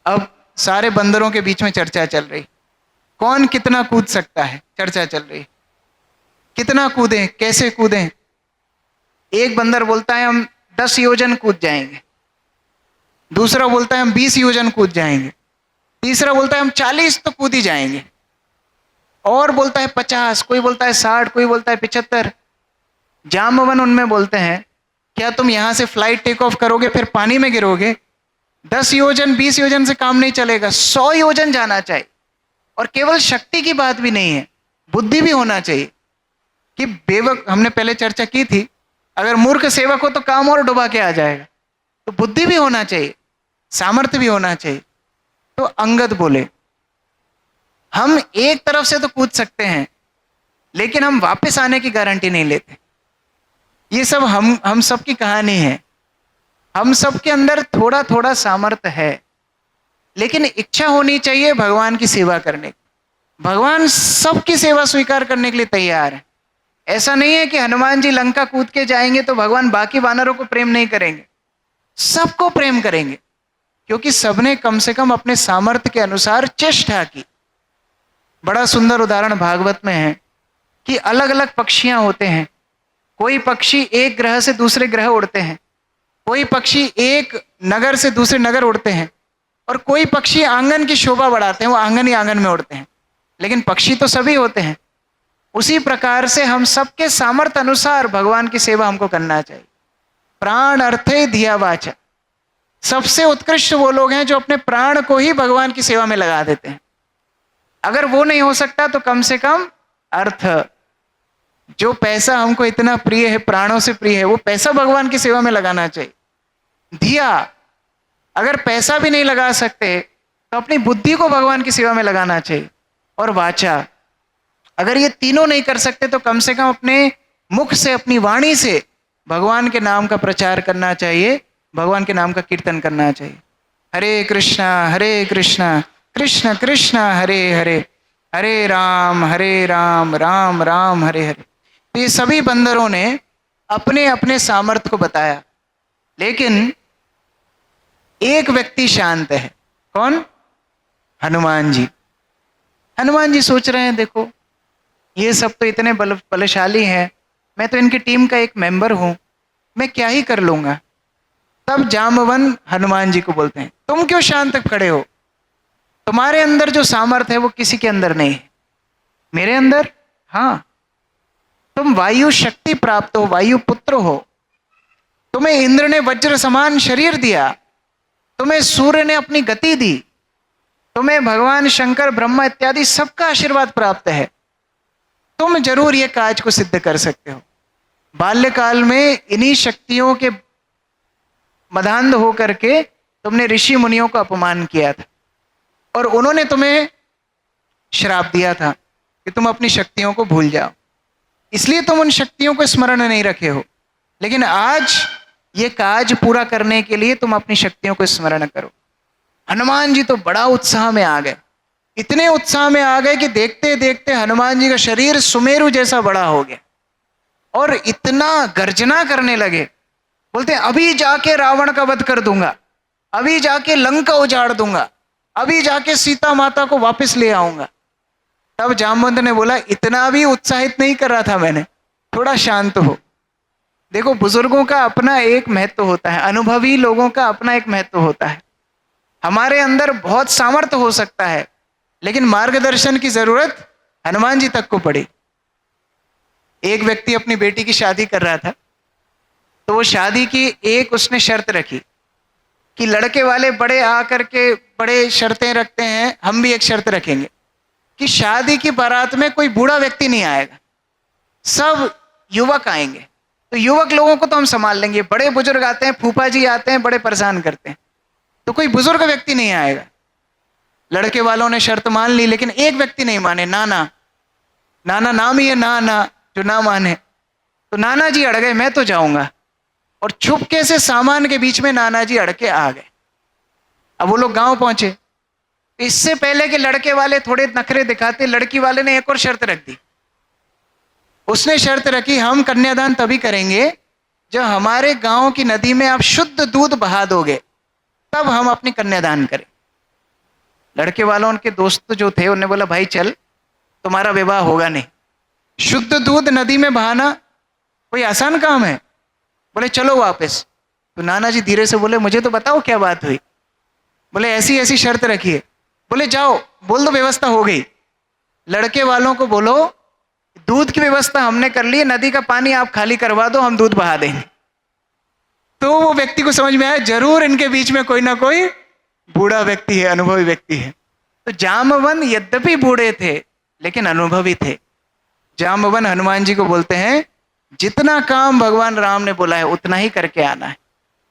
अब सारे बंदरों के बीच में चर्चा चल रही, कौन कितना कूद सकता है, चर्चा चल रही, कितना कूदें, कैसे कूदें। एक बंदर बोलता है हम 10 योजन कूद जाएंगे, दूसरा बोलता है हम 20 योजन कूद जाएंगे, तीसरा बोलता है हम 40 तो कूद ही जाएंगे, और बोलता है 50, कोई बोलता है 60, कोई बोलता है 75। जाम्बवन उनमें बोलते हैं क्या तुम यहां से फ्लाइट टेक ऑफ करोगे फिर पानी में गिरोगे। 10 योजन 20 योजन से काम नहीं चलेगा, 100 योजन जाना चाहिए। और केवल शक्ति की बात भी नहीं है, बुद्धि भी होना चाहिए। कि बेवक, हमने पहले चर्चा की थी, अगर मूर्ख सेवक हो तो काम और डुबा के आ जाएगा। तो बुद्धि भी होना चाहिए, सामर्थ्य भी होना चाहिए। तो अंगद बोले हम एक तरफ से तो कूद सकते हैं, लेकिन हम वापस आने की गारंटी नहीं लेते। ये सब हम सब की कहानी है। हम सब के अंदर थोड़ा थोड़ा सामर्थ्य है, लेकिन इच्छा होनी चाहिए भगवान की सेवा करने की। भगवान सबकी सेवा स्वीकार करने के लिए तैयार है। ऐसा नहीं है कि हनुमान जी लंका कूद के जाएंगे तो भगवान बाकी वानरों को प्रेम नहीं करेंगे, सबको प्रेम करेंगे, क्योंकि सबने कम से कम अपने सामर्थ्य के अनुसार चेष्टा की। बड़ा सुंदर उदाहरण भागवत में है कि अलग अलग पक्षियां होते हैं। कोई पक्षी एक ग्रह से दूसरे ग्रह उड़ते हैं, कोई पक्षी एक नगर से दूसरे नगर उड़ते हैं, और कोई पक्षी आंगन की शोभा बढ़ाते हैं, वो आंगन ही आंगन में उड़ते हैं, लेकिन पक्षी तो सभी होते हैं। उसी प्रकार से हम सबके सामर्थ्य अनुसार भगवान की सेवा हमको करना चाहिए। प्राण अर्थे धिया वाचा, सबसे उत्कृष्ट वो लोग हैं जो अपने प्राण को ही भगवान की सेवा में लगा देते हैं। अगर वो नहीं हो सकता तो कम से कम अर्थ, जो पैसा हमको इतना प्रिय है, प्राणों से प्रिय है, वो पैसा भगवान की सेवा में लगाना चाहिए। धिया, अगर पैसा भी नहीं लगा सकते तो अपनी बुद्धि को भगवान की सेवा में लगाना चाहिए। और वाचा, अगर ये तीनों नहीं कर सकते तो कम से कम अपने मुख से, अपनी वाणी से भगवान के नाम का प्रचार करना चाहिए, भगवान के नाम का कीर्तन करना चाहिए। हरे कृष्णा कृष्ण कृष्ण हरे हरे, हरे राम राम राम हरे हरे। तो ये सभी बंदरों ने अपने अपने सामर्थ्य को बताया, लेकिन एक व्यक्ति शांत है। कौन? हनुमान जी। हनुमान जी सोच रहे हैं, देखो ये सब तो इतने बलशाली हैं, मैं तो इनकी टीम का एक मेंबर हूं, मैं क्या ही कर लूंगा। तब जाम्बवन हनुमान जी को बोलते हैं, तुम क्यों शांत खड़े हो? तुम्हारे अंदर जो सामर्थ्य है वो किसी के अंदर नहीं है, मेरे अंदर। हाँ, तुम वायु शक्ति प्राप्त हो, वायु पुत्र हो। तुम्हें इंद्र ने वज्र समान शरीर दिया, तुम्हें सूर्य ने अपनी गति दी, तुम्हें भगवान शंकर ब्रह्मा इत्यादि सबका आशीर्वाद प्राप्त है। तुम जरूर ये काज को सिद्ध कर सकते हो। बाल्यकाल में इन्हीं शक्तियों के मदान्ध होकर के तुमने ऋषि मुनियों का अपमान किया था, और उन्होंने तुम्हें श्राप दिया था कि तुम अपनी शक्तियों को भूल जाओ, इसलिए तुम उन शक्तियों को स्मरण नहीं रखे हो। लेकिन आज ये काज पूरा करने के लिए तुम अपनी शक्तियों को स्मरण करो। हनुमान जी तो बड़ा उत्साह में आ गए, इतने उत्साह में आ गए कि देखते देखते हनुमान जी का शरीर सुमेरु जैसा बड़ा हो गया, और इतना गर्जना करने लगे, बोलते अभी जाके रावण का वध कर दूंगा, अभी जाके लंका उजाड़ दूंगा, अभी जाके सीता माता को वापस ले आऊंगा। तब जामवंत ने बोला, इतना भी उत्साहित नहीं कर रहा था मैंने, थोड़ा शांत हो। देखो, बुजुर्गों का अपना एक महत्व होता है, अनुभवी लोगों का अपना एक महत्व होता है। हमारे अंदर बहुत सामर्थ्य हो सकता है, लेकिन मार्गदर्शन की जरूरत हनुमान जी तक को पड़ी। एक व्यक्ति अपनी बेटी की शादी कर रहा था, तो वो शादी की एक उसने शर्त रखी कि लड़के वाले बड़े आकर के बड़े शर्तें रखते हैं, हम भी एक शर्त रखेंगे कि शादी की बारात में कोई बूढ़ा व्यक्ति नहीं आएगा, सब युवक आएंगे। तो युवक लोगों को तो हम संभाल लेंगे, बड़े बुजुर्ग आते हैं, फूफा जी आते हैं, बड़े परेशान करते हैं, तो कोई बुजुर्ग व्यक्ति नहीं आएगा। लड़के वालों ने शर्त मान ली, लेकिन एक व्यक्ति नहीं माने, नाना। नाना नाम ही है नाना, जो ना माने। तो नाना जी अड़ गए, मैं तो जाऊंगा, और छुपके से सामान के बीच में नाना जी अड़ के आ गए। अब वो लोग गांव पहुंचे, इससे पहले कि लड़के वाले थोड़े नखरे दिखाते, लड़की वाले ने एक और शर्त रख दी। उसने शर्त रखी, हम कन्यादान तभी करेंगे जब हमारे गांव की नदी में आप शुद्ध दूध बहा दोगे, तब हम अपनी कन्यादान करें। लड़के वालों, उनके दोस्त जो थे, उन्होंने बोला, भाई चल, तुम्हारा विवाह होगा नहीं, शुद्ध दूध नदी में बहाना कोई आसान काम है? बोले चलो वापस। तो नाना जी धीरे से बोले, मुझे तो बताओ क्या बात हुई। बोले ऐसी ऐसी शर्त रखी है। बोले जाओ बोल दो, व्यवस्था हो गई। लड़के वालों को बोलो, दूध की व्यवस्था हमने कर ली है, नदी का पानी आप खाली करवा दो, हम दूध बहा देंगे। तो वो व्यक्ति को समझ में आया, जरूर इनके बीच में कोई ना कोई बूढ़ा व्यक्ति है, अनुभवी व्यक्ति है। तो जाम्बवन यद्यपि बूढ़े थे, लेकिन अनुभवी थे। जाम्बवन हनुमान जी को बोलते हैं, जितना काम भगवान राम ने बोला है उतना ही करके आना है।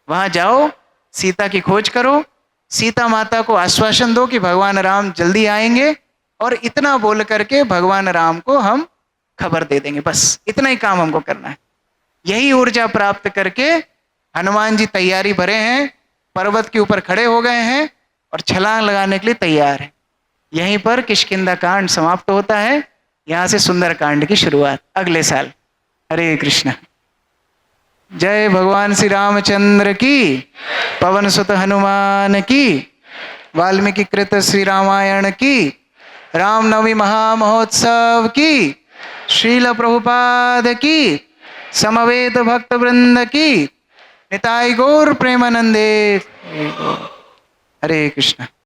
वहां जाओ, सीता की खोज करो, सीता माता को आश्वासन दो कि भगवान राम जल्दी आएंगे, और इतना बोल करके भगवान राम को हम खबर दे देंगे। बस इतना ही काम हमको करना है। यही ऊर्जा प्राप्त करके हनुमान जी तैयारी भरे हैं, पर्वत के ऊपर खड़े हो गए हैं, और छलांग लगाने के लिए तैयार है। यहीं पर किष्किंधा कांड समाप्त होता है, यहाँ से सुंदर कांड की शुरुआत अगले साल। हरे कृष्ण। जय भगवान श्री रामचंद्र की, पवन सुत हनुमान की, वाल्मीकि कृत श्री रामायण की, रामनवमी महामहोत्सव की, श्रील प्रभुपाद की, समवेत भक्त वृंद की, निताई गौर प्रेमानंदे। हरे कृष्ण।